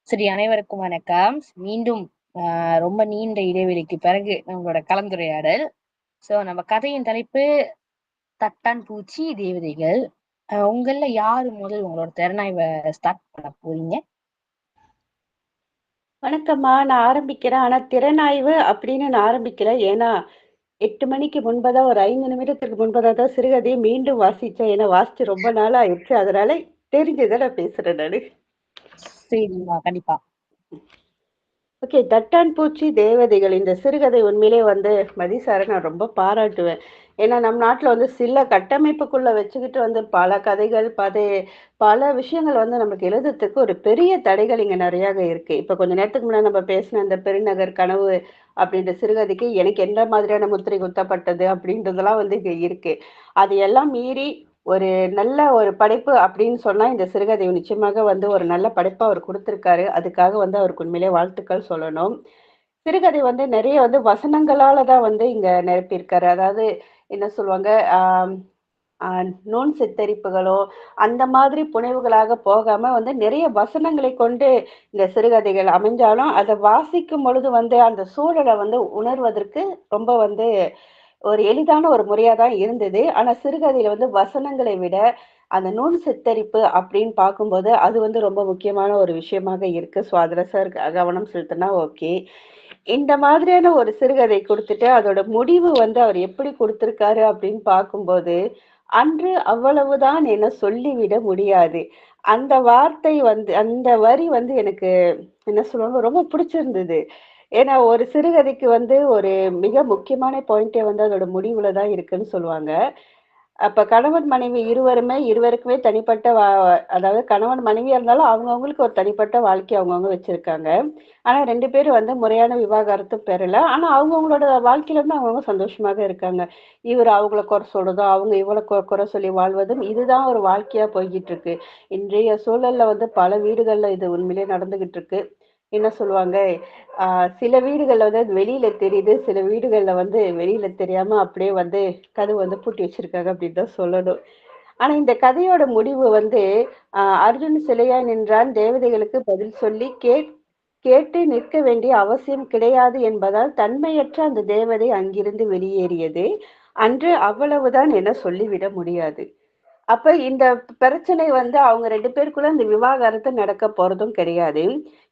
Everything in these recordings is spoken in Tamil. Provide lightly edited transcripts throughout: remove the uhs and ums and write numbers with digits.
சரி, அனைவருக்கும் வணக்கம். மீண்டும் ரொம்ப நீண்ட இடைவெளிக்கு பிறகு நம்மளோட கலந்துரையாடல். நம்ம கதையின் தலைப்பு தட்டான் பூச்சி தேவதைகள். உங்கள்ல யாரு முதல் உங்களோட திறனாய்வ ஸ்டார்ட் பண்ண போறீங்க? வணக்கம்மா. நான் ஆரம்பிக்கிறேன். ஆனா திறனாய்வு அப்படின்னு நான் ஆரம்பிக்கல. ஏன்னா 8 மணிக்கு முன்பதா ஒரு 5 நிமிடத்துக்கு முன்பதா தான் சிறுகதையை மீண்டும் வாசிச்சேன். ஏன்னா வாசிச்சு ரொம்ப நாள் ஆயிடுச்சு. அதனால தெரிஞ்சதை நான் பேசுறேன் நானு. சரிம்மா, கண்டிப்பா. ஓகே. தட்டான் பூச்சி தேவதைகள் இந்த சிறுகதை உண்மையிலே மதிசாரை நான் ரொம்ப பாராட்டுவேன். ஏன்னா நம் நாட்டுல சில கட்டமைப்புக்குள்ள வச்சுக்கிட்டு பல கதைகள் பல விஷயங்கள் நமக்கு எழுதுறதுக்கு ஒரு பெரிய தடைகள் இங்க நிறையாக இருக்கு. இப்ப கொஞ்ச நேரத்துக்கு முன்னாடி நம்ம பேசின அந்த பெருநகர் கனவு அப்படின்ற சிறுகதைக்கு எனக்கு எந்த மாதிரியான முத்திரை குத்தப்பட்டது அப்படின்றதெல்லாம் இங்க இருக்கு. அது எல்லாம் மீறி ஒரு நல்ல ஒரு படைப்பு அப்படின்னு சொன்னா இந்த சிறுகதை நிச்சயமாக ஒரு நல்ல படைப்பா அவர் கொடுத்திருக்காரு. அதுக்காக அவருக்கு உண்மையிலே வாழ்த்துக்கள் சொல்லணும். சிறுகதை நிறைய வசனங்களால தான் இங்க நிரப்பியிருக்காரு. அதாவது என்ன சொல்லுவாங்க, ஆஹ் நுண் சித்தரிப்புகளோ அந்த மாதிரி புனைவுகளாக போகாம நிறைய வசனங்களை கொண்டு இந்த சிறுகதைகள் அமைஞ்சாலும் அதை வாசிக்கும் பொழுது அந்த சூழலை உணர்வதற்கு ரொம்ப ஒரு எளிதான ஒரு முறையா தான் இருந்தது. ஆனா சிறுகதையில வசனங்களை விட அந்த நுண் சித்தரிப்பு அப்படின்னு பார்க்கும்போது அது ரொம்ப முக்கியமான ஒரு விஷயமாக இருக்கு. ஸோ அதுல சார் கவனம் செலுத்தினா ஓகே. இந்த மாதிரியான ஒரு சிறுகதை கொடுத்துட்டு அதோட முடிவு அவர் எப்படி கொடுத்திருக்காரு அப்படின்னு பார்க்கும்போது, அன்று அவ்வளவுதான் என சொல்லிவிட முடியாது. அந்த வார்த்தை அந்த வரி எனக்கு என்ன சொல்லுவாங்க, ரொம்ப பிடிச்சிருந்தது. ஏன்னா ஒரு சிறுகதைக்கு ஒரு மிக முக்கியமான பாயிண்டே அதோட முடிவுல தான் இருக்குன்னு சொல்லுவாங்க. அப்ப கணவன் மனைவி இருவருக்குமே தனிப்பட்ட அதாவது கணவன் மனைவியா இருந்தாலும் அவங்கவங்களுக்கு ஒரு தனிப்பட்ட வாழ்க்கை அவங்கவங்க வச்சிருக்காங்க. ஆனா 2 பேரும் முறையான விவாகரத்து பெறல. ஆனா அவங்கவங்களோட வாழ்க்கையில அவங்கவங்க சந்தோஷமாக இருக்காங்க. இவர் அவங்கள குறை சொல்றதும், அவங்க இவள குறை சொல்லி வாழ்வதும் இதுதான் ஒரு வாழ்க்கையா போய்கிட்டு இருக்கு. இன்றைய சூழல்ல பல வீடுகள்ல இது உண்மையிலேயே நடந்துகிட்டு இருக்கு. என்ன சொல்லுவாங்க, சில வீடுகள்ல அது வெளியில தெரியுது. சில வீடுகள்ல வெளியில தெரியாம அப்படியே கதவு பூட்டி வச்சிருக்காங்க அப்படின்னு தான் சொல்லணும். ஆனா இந்த கதையோட முடிவு அர்ஜுன் சிலையாய் நின்றான், தேவதைகளுக்கு பதில் சொல்லி கேட்டு நிற்க வேண்டிய அவசியம் கிடையாது என்பதால் தன்மையற்ற அந்த தேவதை அங்கிருந்து வெளியேறியது. அன்று அவ்வளவுதான் என சொல்லிவிட முடியாது. அப்ப இந்த பிரச்சனை அவங்க 2 பேருக்குள்ள இந்த விவாகரத்து நடக்க போறதும் கிடையாது.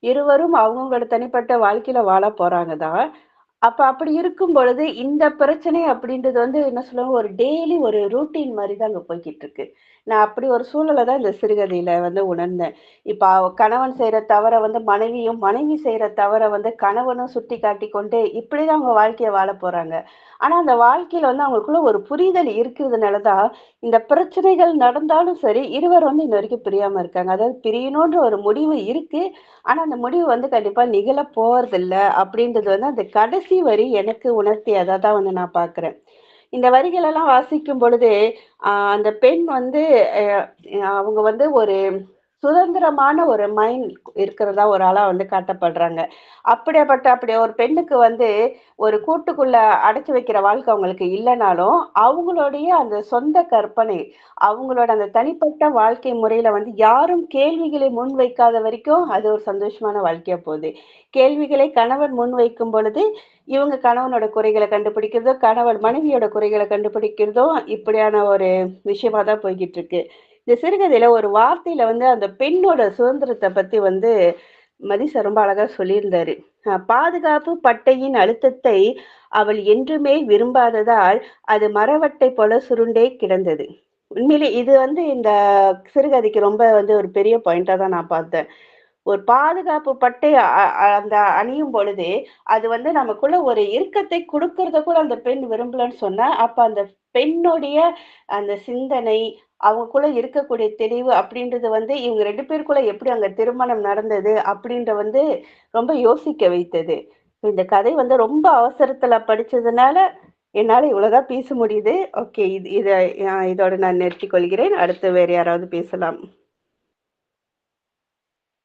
இருவரும் அவங்கவங்களோட தனிப்பட்ட வாழ்க்கையில வாழ போறாங்க தான். அப்ப அப்படி இருக்கும் பொழுது இந்த பிரச்சனை அப்படின்றது என்ன சொல்லுவாங்க, ஒரு டெய்லி ஒரு ரூட்டீன் மாதிரி தான் அங்க போய்கிட்டு இருக்கு. நான் அப்படி ஒரு சூழலை தான் இந்த சிறுகதையில உணர்ந்தேன். இப்ப கணவன் செய்யற தவற மனைவியும், மனைவி செய்யற தவற கணவனும் சுட்டி காட்டி கொண்டு இப்படிதான் அவங்க வாழ்க்கைய வாழ போறாங்க. ஆனா அந்த வாழ்க்கையில அவங்களுக்குள்ள ஒரு புரிதல் இருக்கிறதுனாலதான் இந்த பிரச்சனைகள் நடந்தாலும் சரி இருவர் இன்ன வரைக்கும் பிரியாம இருக்காங்க. அதாவது பிரியணும்ன்ற ஒரு முடிவு இருக்கு. ஆனா அந்த முடிவு கண்டிப்பா நிகழ போறதில்ல அப்படின்றது அந்த கடைசி வரி எனக்கு உணர்த்தியதா தான் நான் பார்க்கிறேன். இந்த வரிகள் எல்லாம் வாசிக்கும் பொழுது அந்த பெண் அஹ் அவங்க ஒரு சுதந்திரமான ஒரு மைண்ட் இருக்கிறதா ஒரு ஆளா காட்டப்படுறாங்க. அப்படி ஒரு பெண்ணுக்கு ஒரு கூட்டுக்குள்ள அடைச்சு வைக்கிற வாழ்க்கை அவங்களுக்கு இல்லைனாலும் அவங்களுடைய அந்த சொந்த கற்பனை, அவங்களோட அந்த தனிப்பட்ட வாழ்க்கை முறையில யாரும் கேள்விகளை முன் வைக்காத வரைக்கும் அது ஒரு சந்தோஷமான வாழ்க்கையா போகுது. கேள்விகளை கணவன் முன் வைக்கும் பொழுது இவங்க கணவனோட குறைகளை கண்டுபிடிக்கிறதோ, கணவன் மனைவியோட குறைகளை கண்டுபிடிக்கிறதோ இப்படியான ஒரு விஷயமா தான் போய்கிட்டு இருக்கு. இந்த சிறுகதையில ஒரு வார்த்தையில அந்த பெண்ணோட சுதந்திரத்தை பத்தி மதிச ரொம்ப அழகா சொல்லியிருந்தாரு. பாதுகாப்பு பட்டையின் அழுத்தத்தை அவள் என்றுமே விரும்பாததால் அது மரவட்டை போல சுருண்டே கிடந்தது. உண்மையிலே இது இந்த சிறுகதைக்கு ரொம்ப ஒரு பெரிய பாயிண்டா தான் நான் பார்த்தேன். ஒரு பாதுகாப்பு பட்டை அந்த அணியும் பொழுது அது நமக்குள்ள ஒரு இறுக்கத்தை கொடுக்கறத கூட அந்த பெண் விரும்பலன்னு சொன்னா, அப்ப அந்த பெண்ணுடைய அந்த சிந்தனை, அவங்களுக்குள்ள இருக்கக்கூடிய தெளிவு அப்படின்றது இவங்க 2 பேருக்குள்ள எப்படி அங்க திருமணம் நடந்தது அப்படின்ற ரொம்ப யோசிக்க வைத்தது. இந்த கதை ரொம்ப அவசரத்துல படிச்சதுனால என்னால இவ்வளவுதான் பேச முடியுது. ஓகே. இதோட நான் நிறுத்திக் கொள்கிறேன். அடுத்து வேற யாராவது பேசலாம்.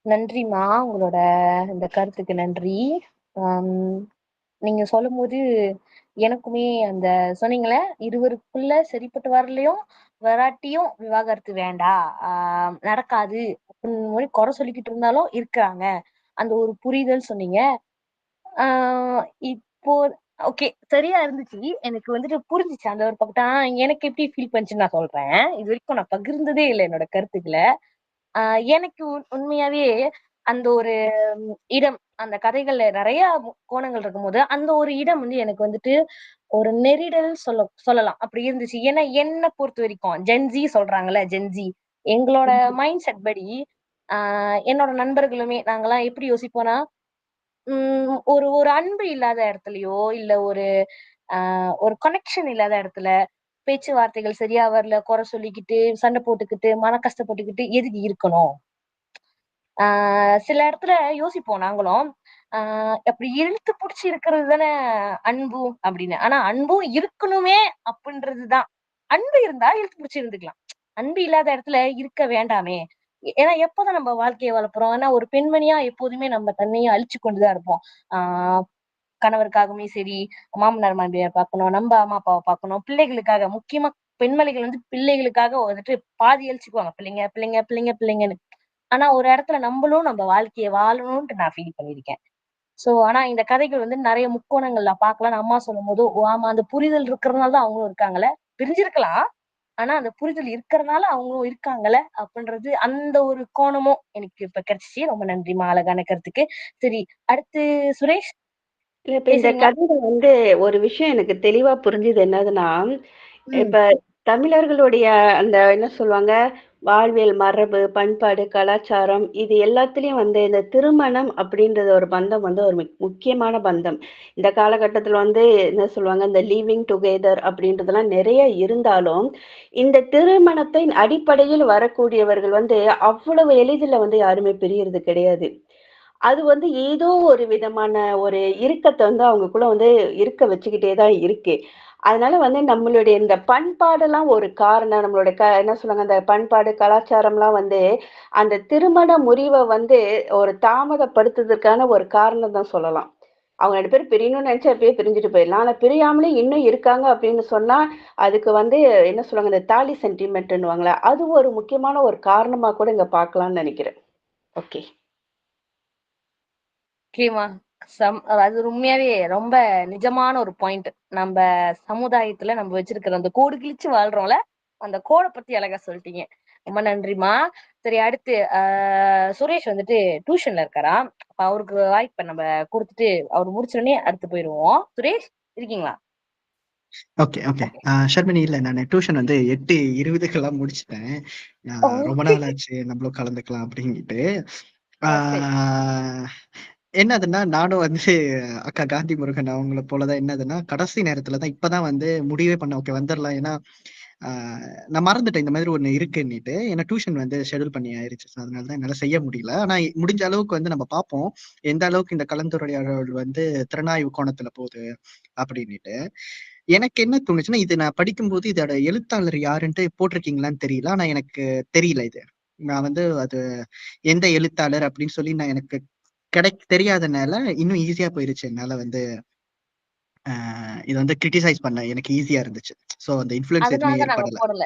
நன்றிம்மா, உங்களோட இந்த கருத்துக்கு நன்றி. ஆம், நீங்க சொல்லும்போது எனக்குமே அந்த சொன்னீங்களே, இருவருக்குள்ள சரிப்பட்டு வரலையும் வராட்டியும் விவாகரத்து வேண்டாம், நடக்காது அப்படின்னு குறை சொல்லிக்கிட்டு இருந்தாலும் இருக்கிறாங்க அந்த ஒரு புரிதல் சொன்னீங்க. இப்போ ஓகே. சரியா இருந்துச்சு. எனக்கு வந்துட்டு புரிஞ்சுச்சு. அந்த ஒரு பக்கத்தா எனக்கு எப்படி ஃபீல் பண்ணுச்சுன்னு நான் சொல்றேன். இதுவரைக்கும் நான் பகிர்ந்ததே இல்ல என்னோட கருத்துக்கள. ஆ எனக்கு உண்மையாவே அந்த ஒரு இடம், அந்த கதைகள்ல நெறைய கோணங்கள் இருக்கும்போது, அந்த ஒரு இடம் வந்து எனக்கு வந்துட்டு ஒரு நெரிடல் சொல்லலாம். அப்படி இருந்துச்சு. ஏன்னா என்ன பொறுத்தவரைக்கும் ஜென்ஸி சொல்றாங்கல்ல, ஜென்ஸி. எங்களோட மைண்ட் செட் படி, ஆ என்னோட நண்பர்களுமே நாங்கலாம் எப்படி யோசிப்போம்னா, ஒரு ஒரு அன்பு இல்லாத இடத்துலயோ, இல்ல ஒரு ஒரு கனெக்ஷன் இல்லாத இடத்துல, பேச்சுவார்த்தைகள் சரியா வரல, குறை சொல்லிக்கிட்டு, சண்டை போட்டுக்கிட்டு, மன கஷ்டப்பட்டுக்கிட்டு எதுக்கு இருக்கணும்? ஆ சில இடத்துல யோசிப்போம் நாங்களும். ஆ அப்படி இழுத்து புடிச்சு இருக்கிறது தானே அன்பு அப்படின்னு. ஆனா அன்பும் இருக்கணுமே அப்படின்றது தான். அன்பு இருந்தா இழுத்து புடிச்சு இருந்துக்கலாம். அன்பு இல்லாத இடத்துல இருக்க வேண்டாமே. ஏன்னா எப்போதான் நம்ம வாழ்க்கைய வாழ போறோம்? ஏன்னா ஒரு பெண்மணியா எப்போதுமே நம்ம தன்னையே அழிச்சு கொண்டு தான் இருப்போம். ஆ கணவருக்காகவுமே சரி, மாமனார், மாமியார் பார்க்கணும், நம்ப அம்மா, அப்பாவ பார்க்கணும், பிள்ளைகளுக்காக முக்கியமா பெண்மலைகள் வந்து பிள்ளைகளுக்காக வந்துட்டு பாதி அழிச்சுக்குவாங்க. பிள்ளைங்க, பிள்ளைங்க, பிள்ளைங்க, பிள்ளைங்கன்னு. ஆனா ஒரு இடத்துல நம்பளும் நம்ம வாழ்க்கைய வாழணும்ன்ட்டு நான் ஃபீல் பண்ணியிருக்கேன். ஆனா இந்த கதைகள் வந்து நெறைய முக்கோணங்கள்ல பார்க்கலாம்ன்னு அம்மா சொல்லும்போது, ஓ ஆமா அந்த புரிதல் இருக்கிறதுனால தான் அவங்களும் இருக்காங்கல்ல. பிரிஞ்சிருக்கலாம். ஆனா அந்த புரிதல் இருக்கிறனால அவங்களும் இருக்காங்கல்ல, அப்படின்றது அந்த ஒரு கோணமும் எனக்கு இப்ப கிடைச்சுச்சு. ரொம்ப நன்றிம்மா அழகான கருத்துக்கு. சரி, அடுத்து சுரேஷ் இல்ல இப்ப இந்த பேசுறீங்களா? கதையில ஒரு விஷயம் எனக்கு தெளிவா புரிஞ்சுது என்னதுன்னா, ம். இப்ப தமிழர்களுடைய அந்த என்ன சொல்லுவாங்க, வாழ்வியல் மரபு, பண்பாடு, கலாச்சாரம் இது எல்லாத்துலயும் இந்த திருமணம் அப்படின்றது ஒரு பந்தம் ஒரு முக்கியமான பந்தம். இந்த காலகட்டத்தில என்ன சொல்லுவாங்க, இந்த லிவிங் டுகெதர் அப்படின்றதெல்லாம் நிறைய இருந்தாலும், இந்த திருமணத்தின் அடிப்படையில் வரக்கூடியவர்கள் அவ்வளவு எளிதில யாருமே பிரியறது கிடையாது. அது ஏதோ ஒரு விதமான ஒரு இறுக்கத்த அவங்களுக்குள்ள இருக்க வச்சுக்கிட்டே தான் இருக்கு. அதனால நம்மளுடைய இந்த பண்பாடெல்லாம் ஒரு காரணம். நம்மளோட என்ன சொல்லுவாங்க, அந்த பண்பாடு, கலாச்சாரம்லாம் அந்த திருமண முறிவ ஒரு தாமதப்படுத்துறதுக்கான ஒரு காரணம் தான் சொல்லலாம். அவங்க 2 பேரும் பிரியணும்னு நெனச்சா எப்பயோ பிரிஞ்சுட்டு போயிடலாம். ஆனா பிரியாமலே இன்னும் இருக்காங்க அப்படின்னு சொன்னா, அதுக்கு என்ன சொல்லுவாங்க, இந்த தாலி சென்டிமெண்ட்ன்னுவாங்கல்ல, அது ஒரு முக்கியமான ஒரு காரணமா கூட இங்க பார்க்கலாம்னு நெனைக்கிறேன். ஓகே. நிச்சயமா. அது உண்மையாவே ரொம்ப நிஜமான ஒரு பாயிண்ட். நம்ப சமுதாயத்துல நம்ம வச்சிருக்கிற அந்த கோடு கிழிச்சு வாழ்றோம்ல, அந்த கோட பத்தி அழகா சொல்ட்டீங்க. ரொம்ப நன்றிம்மா. சரி அடுத்து சுரேஷ் வந்துட்டு டியூஷன்ல இருக்காராம். அப்ப அவருக்கு வாய்ப்ப நம்ம குடுத்துட்டு, அவரு முடிச்ச உடனே அடுத்து போயிருவோம். சுரேஷ் இருக்கீங்களா? Okay, okay. ஷர்மினி இல்ல நானு டியூஷன் 8:20க்கெல்லாம் முடிச்சுட்டேன். ஓ! ரொம்ப நாள் ஆச்சு நம்மளும் கலந்துக்கலாம் அப்படின்ட்டு. ஆ சரி. என்னதுன்னா, நானும் அக்கா காந்தி முருகன் அவங்கள போல தான் என்னதுன்னா, கடைசி நேரத்துல தான் இப்ப தான் முடிவே பண்ணேன். ஓகே வந்துரலாம். ஏன்னா, ஆ நான் மறந்துட்டேன் இந்த மாதிரி ஒண்ணு இருக்குன்னிட்டு. ஏன்னா டியூஷன் ஷெட்யூல் பண்ணி ஆயிருச்சு. ஸோ அதனால தான் என்னால செய்ய முடியல. ஆனா முடிஞ்ச அளவுக்கு நம்ம பார்ப்போம். எந்த அளவுக்கு இந்த கலந்துரையாடல் திறனாய்வு கோணத்துல போகுது அப்படின்னிட்டு. எனக்கு என்ன தோணுச்சுன்னா, இது நான் படிக்கும்போது இதோட எழுத்தாளர் யாருன்ட்டு போட்டிருக்கீங்களான்னு தெரியல. ஆனா எனக்கு தெரியல இது. நான் அது எந்த எழுத்தாளர் அப்படின்னு சொல்லி நான் எனக்கு தெரியாதனால இன்னும் ஈஸியா போயிருச்சு என்னால அ இத கிரிட்டிசைஸ் பண்ண எனக்கு ஈஸியா இருந்துச்சு. சோ அந்த இன்ஃப்ளூயன்ஸ் அதனால எதுவுமே தான் நாங்க ஏற்படல. போடல.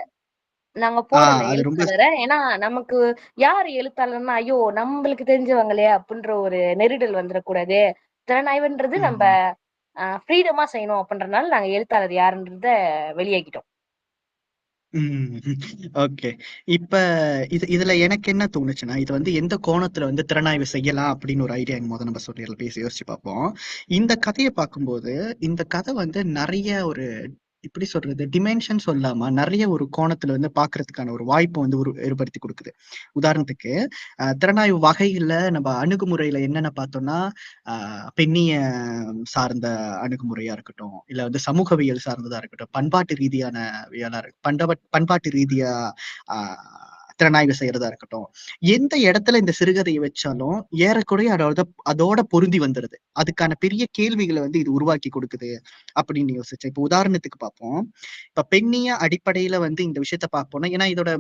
நாங்க போடல அது ரொம்ப எழுத்தாளர. ஏன்னா, நமக்கு யாரு எழுத்தாளர்ன்னா, ஐயோ! நம்பளுக்கு தெரிஞ்சவங்களே அப்டின்ற ஒரு நெருடல் வந்துரக்கூடாது. திறனாய்வுன்றது நம்ப ம். ஃப்ரீடமா செய்யணும் அப்டின்றனால நாங்க எழுத்தாளர் யாருன்றத வெளியாக்கிட்டோம். ம். ஓகே. இப்ப இதுல எனக்கு என்ன தோணுச்சுன்னா, இது எந்த கோணத்துல திறனாய்வு செய்யலாம் அப்படின்னு ஒரு ஐடியா நம்ம சொல்லிடலாம் பேசி யோசிச்சு பார்ப்போம். இந்த கதைய பார்க்கும்போது, இந்த கதை நெறைய ஒரு எப்படி சொல்றது? டிமென்ஷன் சொல்லாம நெறைய ஒரு கோணத்துல பார்க்கறதுக்கான ஒரு வாய்ப்ப ஏற்படுத்தி குடுக்குது. உதாரணத்துக்கு, திறனாய்வு வகைகள்ல நம்ம அணுகுமுறையில என்னென்ன பார்த்தோம்னா, அ பெண்ணிய சார்ந்த அணுகுமுறையா இருக்கட்டும், இல்ல சமூகவியல் சார்ந்ததா இருக்கட்டும், பண்பாட்டு ரீதியான பண்பாட்டு ரீதியா ஆ திறனாய்வு செய்யறதா இருக்கட்டும். எந்த இடத்துல இந்த சிறுகதைய வச்சாலும் ஏறக்குறைய அதோட பொருந்தி வந்துருது. அதுக்கான பெரிய கேள்விகள இது உருவாக்கி குடுக்குது அப்படின்னு யோசிச்சேன். இப்ப உதாரணத்துக்கு பார்ப்போம். இப்ப பெண்ணிய அடிப்படையில இந்த விஷயத்த பார்ப்போம்னா, ஏன்னா இதோட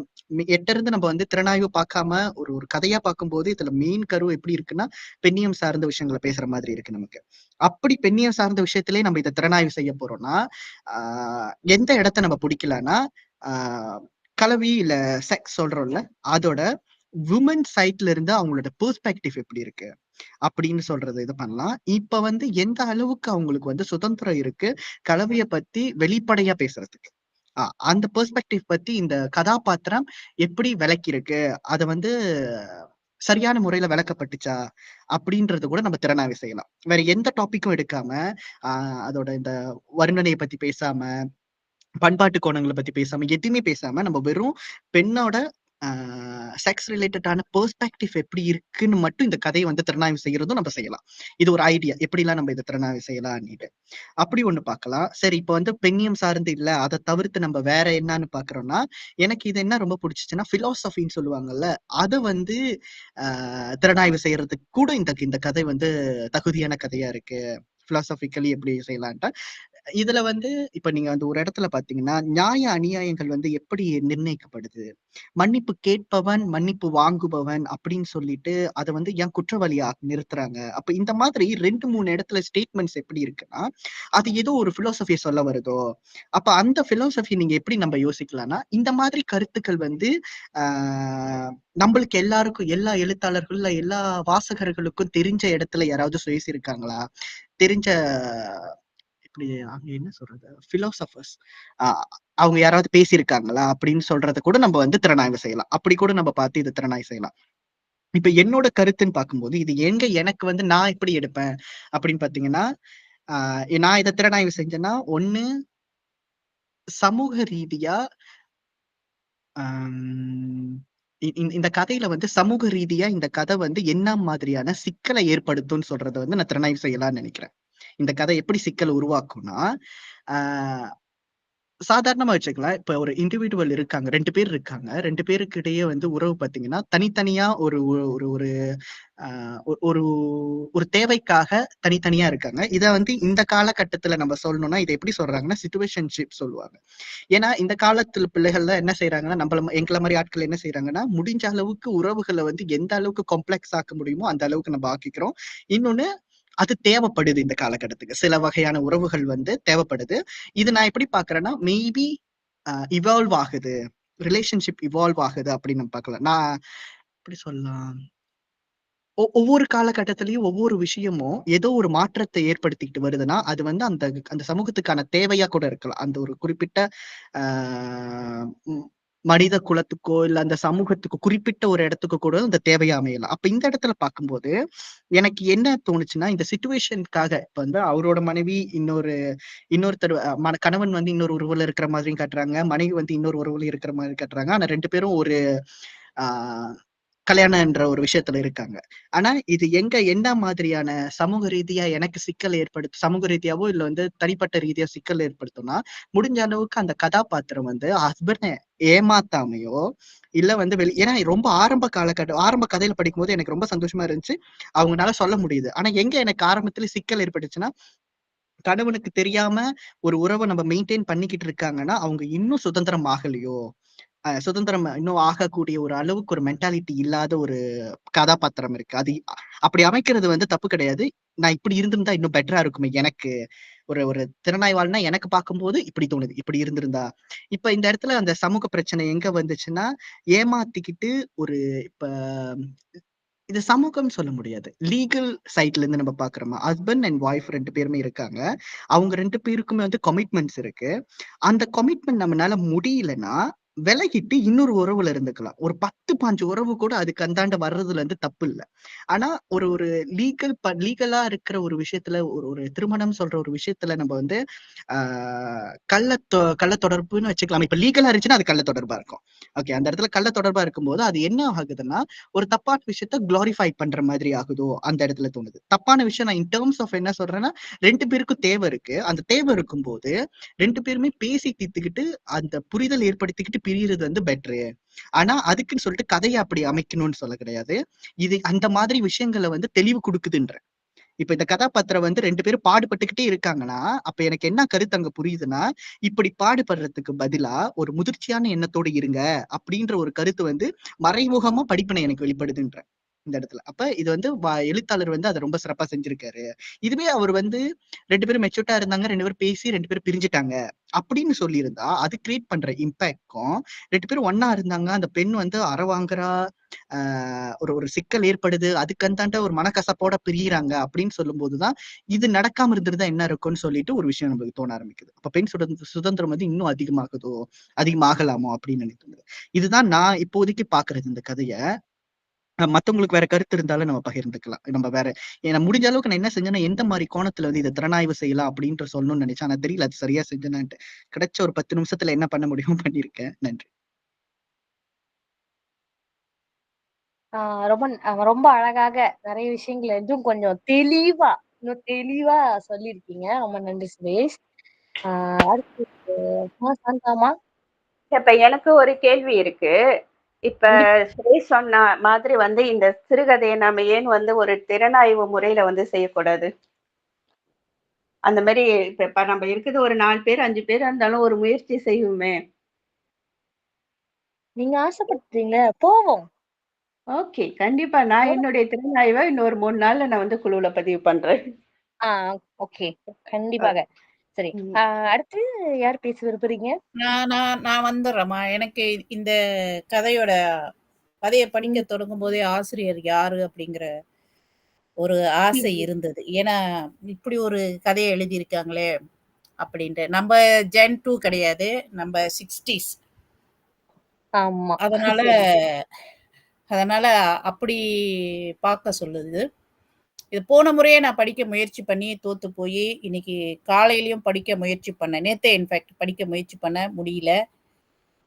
எட்ட இருந்து நம்ம திறனாய்வு பார்க்காம ஒரு ஒரு கதையா பார்க்கும்போது இதுல மெயின் கரு எப்படி இருக்குன்னா, பெண்ணியம் சார்ந்த விஷயங்கள பேசுற மாதிரி இருக்கு நமக்கு. அப்படி பெண்ணியம் சார்ந்த விஷயத்திலேயே நம்ம இத திறனாய்வு செய்ய போறோம்னா, ஆ எந்த இடத்த நம்ம புடிக்கலான்னா, ஆ கலவி இல்ல செக்ஸ் சொல்றோம்ல, அதோட விமன் சைட்ல இருந்து அவங்களோட பெர்ஸ்பெக்டிவ் எப்படி இருக்கு அப்படின்னு சொல்றது இது பண்ணலாம். இப்ப வந்து எந்த அளவுக்கு அவங்களுக்கு வந்து சுதந்திரம் இருக்கு கலவைய பத்தி வெளிப்படையா பேசுறதுக்கு. அந்த பெர்ஸ்பெக்டிவ் பத்தி இந்த கதாபாத்திரம் எப்படி விளக்கியிருக்கு, அத வந்து சரியான முறையில விளக்கப்பட்டுச்சா அப்படின்றது கூட நம்ம திறனாய்வு செய்யலாம். வேற எந்த டாபிக்கும் எடுக்காம அதோட இந்த வர்ணனைய பத்தி பேசாம, பண்பாட்டு கோணங்கள பத்தி பேசாம, எதுவுமே பேசாம நம்ம வெறும் பெண்ணோட செக்ஸ் ரிலேட்டடான பெர்ஸ்பெக்டிவ் எப்படி இருக்குன்னு மட்டும் இந்த கதையை வந்து திறனாய்வு செய்யறதும் நம்ம செய்யலாம். இது ஒரு ஐடியா. எப்படிலாம் நம்ம இத திறனாய்வு செய்யலாம்னுட்டு. அப்படி ஒண்ணு பார்க்கலாம். சரி, இப்ப வந்து பெண்ணியம் சார்ந்து இல்ல, அத தவிர்த்து நம்ம வேற என்னன்னு பார்க்கிறோம்னா, எனக்கு இது என்ன ரொம்ப புடிச்சுச்சுன்னா, பிலாசபின்னு சொல்லுவாங்கல்ல, அத வந்து திறனாய்வு செய்யறதுக்கு கூட இந்த இந்த கதை வந்து தகுதியான கதையா இருக்கு. பிலாசபிக்கலி எப்படி செய்யலான்ட்டு. இதுல வந்து இப்ப நீங்க வந்து ஒரு இடத்துல பாத்தீங்கன்னா, நியாய அநியாயங்கள் வந்து எப்படி நிர்ணயிக்கப்படுது? மன்னிப்பு கேட்பவன், மன்னிப்பு வாங்குபவன் அப்படின்னு சொல்லிட்டு அத வந்து ஏன் குற்றவாளியா நிறுத்துறாங்க? அப்ப இந்த மாதிரி 2, 3 இடத்துல ஸ்டேட்மெண்ட்ஸ் எப்படி இருக்குன்னா, அது ஏதோ ஒரு பிலாசபிய சொல்ல வருதோ! அப்ப அந்த பிலாசபி நீங்க எப்படி நம்ம யோசிக்கலாம்னா, இந்த மாதிரி கருத்துக்கள் வந்து ஆ நம்பளுக்கு எல்லாருக்கும், எல்லா எழுத்தாளர்கள், எல்லா வாசகர்களுக்கும் தெரிஞ்ச இடத்துல யாராவது பேசியிருக்காங்களா? தெரிஞ்ச இப்படி அங்க என்ன சொல்றது? பிலாசபர்ஸ் அ அவங்க யாராவது பேசியிருக்காங்களா? அப்படின்னு சொல்றத கூட நம்ம வந்து திறனாய்வு செய்யலாம். அப்படி கூட நம்ம பார்த்து இத திறனாய்வு செய்யலாம். இப்ப என்னோட கருத்துன்னு பார்க்கும்போது, இது எங்க எனக்கு வந்து நான் எப்படி எடுப்பேன் அப்படின்னு பார்த்தீங்கன்னா, அ நான் இத திறனாய்வு செஞ்சேன்னா, 1 சமூக ரீதியா அம் இந்த கதையில வந்து சமூக ரீதியா இந்த கதை வந்து என்ன மாதிரியான சிக்கலை ஏற்படுத்தும்னு சொல்றத வந்து நான் திறனாய்வு செய்யலாம்னு நெனைக்கிறேன். இந்த கதை எப்படி சிக்கல் உருவாக்கும்னா, ஆ சாதாரணமா வச்சுக்கலாம். இப்ப ஒரு இண்டிவிடுவல் இருக்காங்க. 2 பேர் இருக்காங்க. 2 பேருக்கு இடையே வந்து உறவு பார்த்தீங்கன்னா, தனித்தனியா ஒரு ஒரு ஒரு அ ஒரு ஒரு தேவைக்காக தனித்தனியா இருக்காங்க. இத வந்து இந்த காலகட்டத்துல நம்ம சொல்லணும்னா, இத எப்படி சொல்றாங்கன்னா, சிச்சுவேஷன்ஷிப் சொல்லுவாங்க. ஏன்னா, இந்த காலத்துல பிள்ளைகள்லாம் என்ன செய்றாங்கன்னா, எங்கள மாரி ஆட்கள் என்ன செய்றாங்கன்னா, முடிஞ்ச அளவுக்கு உறவுகள வந்து எந்த அளவுக்கு காம்ப்ளெக்ஸ் ஆக்க முடியுமோ, அந்த அளவுக்கு நம்ம ஆக்கிக்கிறோம். இன்னொன்னு அது தேவைப்படுது இந்த காலகட்டத்துக்கு. சில வகையான உறவுகள் வந்து தேவைப்படுது. இது நான் எப்படி பார்க்கிறேன்னா, மேபி இவால்வ் ஆகுது. ரிலேஷன்ஷிப் இவால்வ் ஆகுது அப்படின்னு நம்ம பார்க்கலாம். நான் எப்படி சொல்லலாம்? ஒவ்வொரு காலகட்டத்திலயும் ஒவ்வொரு விஷயமும் ஏதோ ஒரு மாற்றத்தை ஏற்படுத்திக்கிட்டு வருதுன்னா, அது வந்து அந்த அந்த சமூகத்துக்கான தேவையா கூட இருக்கலாம். அந்த ஒரு குறிப்பிட்ட ஆ ம் மனித குலத்துக்கோ, இல்ல அந்த சமூகத்துக்கோ குறிப்பிட்ட ஒரு இடத்துக்கு கூட அந்த தேவையா அமையலாம். அப்ப இந்த இடத்துல பார்க்கும்போது, எனக்கு என்ன தோணுச்சுன்னா, இந்த சிச்சுவேஷனுக்காக இப்ப வந்து அவரோட மனைவி இன்னொருத்தர் கணவன் வந்து இன்னொரு உறவுல இருக்கிற மாதிரியும் காட்டுறாங்க. மனைவி வந்து இன்னொரு உறவுல இருக்கிற மாதிரி காட்டுறாங்க. ஆனா 2 பேரும் ஒரு ஆ கல்யாணம்ன்ற ஒரு விஷயத்துல இருக்காங்க. ஆனா, இது என்ன மாதிரியான சமூக ரீதியா எனக்கு சிக்கல் சமூக ரீதியாவோ இல்ல வந்து தனிப்பட்ட ரீதியா சிக்கல் ஏற்படுத்தும்னா, முடிஞ்ச அளவுக்கு அந்த கதாபாத்திரம் வந்து ஹஸ்பண்ட ஏமாத்தாமயோ, இல்ல வந்து ஏன்னா ரொம்ப ஆரம்ப கதையில படிக்கும்போது எனக்கு ரொம்ப சந்தோஷமா இருந்துச்சு. அவங்கனால சொல்ல முடியுது. ஆனா, எங்க எனக்கு ஆரம்பத்துல சிக்கல் ஏற்பட்டுச்சுன்னா, கணவனுக்கு தெரியாம ஒரு உறவ நம்ம மெயின்டெயின் பண்ணிக்கிட்டு இருக்காங்கன்னா, அவங்க இன்னும் சுதந்திரம் ஆகலையோ? சுதந்திரம் இன்னும் ஆகக்கூடிய ஒரு அளவுக்கு ஒரு மென்டாலிட்டி இல்லாத ஒரு கதாபாத்திரம் இருக்கு. அது அப்படி அமைக்கிறது வந்து தப்பு கிடையாது. நான் இப்படி இருந்திருந்தா இன்னும் பெட்டரா இருக்குமே எனக்கு. ஒரு ஒரு திறனாய்வாளனா எனக்கு பார்க்கும்போது இப்படி தோணுது. இப்படி இருந்திருந்தா. இப்ப இந்த இடத்துல அந்த சமூக பிரச்சனை எங்க வந்துச்சுன்னா, ஏமாத்திக்கிட்டு ஒரு இப்ப இது சமூகம் சொல்ல முடியாது. லீகல் சைட்ல இருந்து நம்ம பார்க்கிறோமா, ஹஸ்பண்ட் அண்ட் வைஃப் 2 பேருமே இருக்காங்க. அவங்க 2 பேருக்குமே வந்து கமிட்மெண்ட்ஸ் இருக்கு. அந்த கமிட்மெண்ட் நம்மனால முடியலன்னா, விலகிட்டு இன்னொரு உறவுல இருந்துக்கலாம். ஒரு 10, 15 உறவு கூட அதுக்கு அந்தாண்ட வர்றதுல வந்து தப்பு இல்ல. ஆனா ஒரு ஒரு லீகலா இருக்கிற ஒரு விஷயத்துல ஒரு ஒரு திருமணம் சொல்ற ஒரு விஷயத்துல நம்ம வந்து ஆ கள்ள தொடர்புன்னு வச்சுக்கலாம். இப்ப லீகலா இருந்துச்சுன்னா அது கள்ள தொடர்பா இருக்கும். ஓகே. அந்த இடத்துல கள்ள தொடர்பா இருக்கும்போது அது என்ன ஆகுதுன்னா, ஒரு தப்பான விஷயத்த குளோரிஃபை பண்ற மாதிரி ஆகுதோ அந்த இடத்துல தோணுது. தப்பான விஷயம் நான் இன் டெர்ம்ஸ் ஆஃப் என்ன சொல்றேன்னா, 2 பேருக்கும் தேவை இருக்கு. அந்த தேவை இருக்கும்போது 2 பேருமே பேசி தீர்த்துக்கிட்டு, அந்த புரிதல் ஏற்படுத்திக்கிட்டு பிரியறது வந்து பெட்டரு. ஆனா, அதுக்குன்னு சொல்லிட்டு கதைய அப்படி அமைக்கணும்னு சொல்ல கிடையாது. இது அந்த மாதிரி விஷயங்கள வந்து தெளிவு குடுக்குதுன்றேன். இப்ப இந்த கதாபாத்திரம் வந்து 2 பேரும் பாடுபட்டுக்கிட்டே இருக்காங்கன்னா, அப்ப எனக்கு என்ன கருத்து அங்க புரியுதுன்னா, இப்படி பாடுபடுறதுக்கு பதிலா ஒரு முதிர்ச்சியான எண்ணத்தோட இருங்க, அப்படின்ற ஒரு கருத்து வந்து மறைமுகமா படிப்பினை எனக்கு வெளிப்படுதுன்றேன். இந்த இடத்துல. அப்ப இது வந்து எழுத்தாளர் வந்து அதை ரொம்ப சிறப்பா செஞ்சிருக்காரு. இதுவே அவர் வந்து 2 பேரும் மெச்சூர்டா இருந்தாங்க, 2 பேரும் பேசி 2 பேரும் பிரிஞ்சுட்டாங்க அப்படின்னு சொல்லியிருந்தா, அது கிரியேட் பண்ற இம்பாக்ட்க்கும் 2 பேரும் ஒண்ணா இருந்தாங்க, அந்த பெண் வந்து அற வாங்குறா, ஒரு ஒரு சிக்கல் ஏற்படுது, அதுக்கு அந்தாண்ட ஒரு மனக்கசப்போட பிரியறாங்க அப்படின்னு சொல்லும்போதுதான், இது நடக்காம இருந்திருந்தா என்ன இருக்கும்னு சொல்லிட்டு ஒரு விஷயம் நமக்கு தோண ஆரம்பிக்குது. அப்ப பெண் சுதந்திரம் வந்து இன்னும் அதிகமாகுதோ, அதிகமாகலாமோ அப்படின்னு எனக்கு தோணுது. இதுதான் நான் இப்போதைக்கு பாக்குறது இந்த கதைய. மத்தவங்களுக்கு வேற கருத்து இருந்தாலும் நம்ம பகிர்ந்துக்கலாம். நம்ம வேற ஏன்னா முடிஞ்ச அளவுக்கு நான் என்ன செஞ்சேன்னா, எந்த மாரி கோணத்துல வந்து இத திறனாய்வு செய்யலாம் அப்படின்ற சொல்லணும்னு நினைச்சேன். ஆனா தெரியல அது சரியா செஞ்சேனான்ட்டு. கிடைச்ச ஒரு 10 நிமிஷத்துல என்ன பண்ண முடியுமோ பண்ணியிருக்கேன். நன்றி. ரொம்ப அழகாக நிறைய விஷயங்கள் இன்னும் கொஞ்சம் இன்னும் தெளிவா சொல்லியிருக்கீங்க. ரொம்ப நன்றி சுரேஷ். அடுத்து சாந்தாமா. இப்ப எனக்கு ஒரு கேள்வி இருக்கு. இப்ப கண்டிப்பா. சுரேஷ் சொன்ன மாதிரி வந்து இந்த சிறுகதையை நாம ஏன் வந்து ஒரு திறனாய்வு முறையில வந்து செய்யக்கூடாது? அந்த மாதிரி இப்ப நம்ம இருக்குது ஒரு 4 பேர் 5 பேர் இருந்தாலும் ஒரு முயற்சி செய்வோமே. நீங்க ஆசைப்படுறீங்களே, போவோம். ஓகே. கண்டிப்பா நான் என்னுடைய திறனாய்வை இன்னொரு 3 நாள்ல நான் வந்து குழுவுல பதிவு பண்றேன். ஓகே. கண்டிப்பாக. சரி. ம். அடுத்து யார் பேச விரும்புறீங்க? நான் நான் நான் வந்துடுறேம்மா. எனக்கு இந்த கதையோட கதையை படிக்க ம். தொடங்கும் போதே ஆசிரியர் யாரு அப்படிங்கிற ஒரு ஆசை இருந்தது. ஏன்னா இப்படி ஒரு கதையை எழுதியிருக்காங்களே அப்படின்ட்டு. நம்ம Gen 2 கிடையாது. நம்ம 60s. ஆமா. அதனால அதனால அப்படி பார்க்க சொல்லுது. இது போன முறையே நான் படிக்க முயற்சி பண்ணி தோத்து போய் இன்னைக்கு காலையிலயும் படிக்க முயற்சி பண்ணேன். நேத்தே இன்ஃபேக்ட் படிக்க முயற்சி பண்ண முடியல.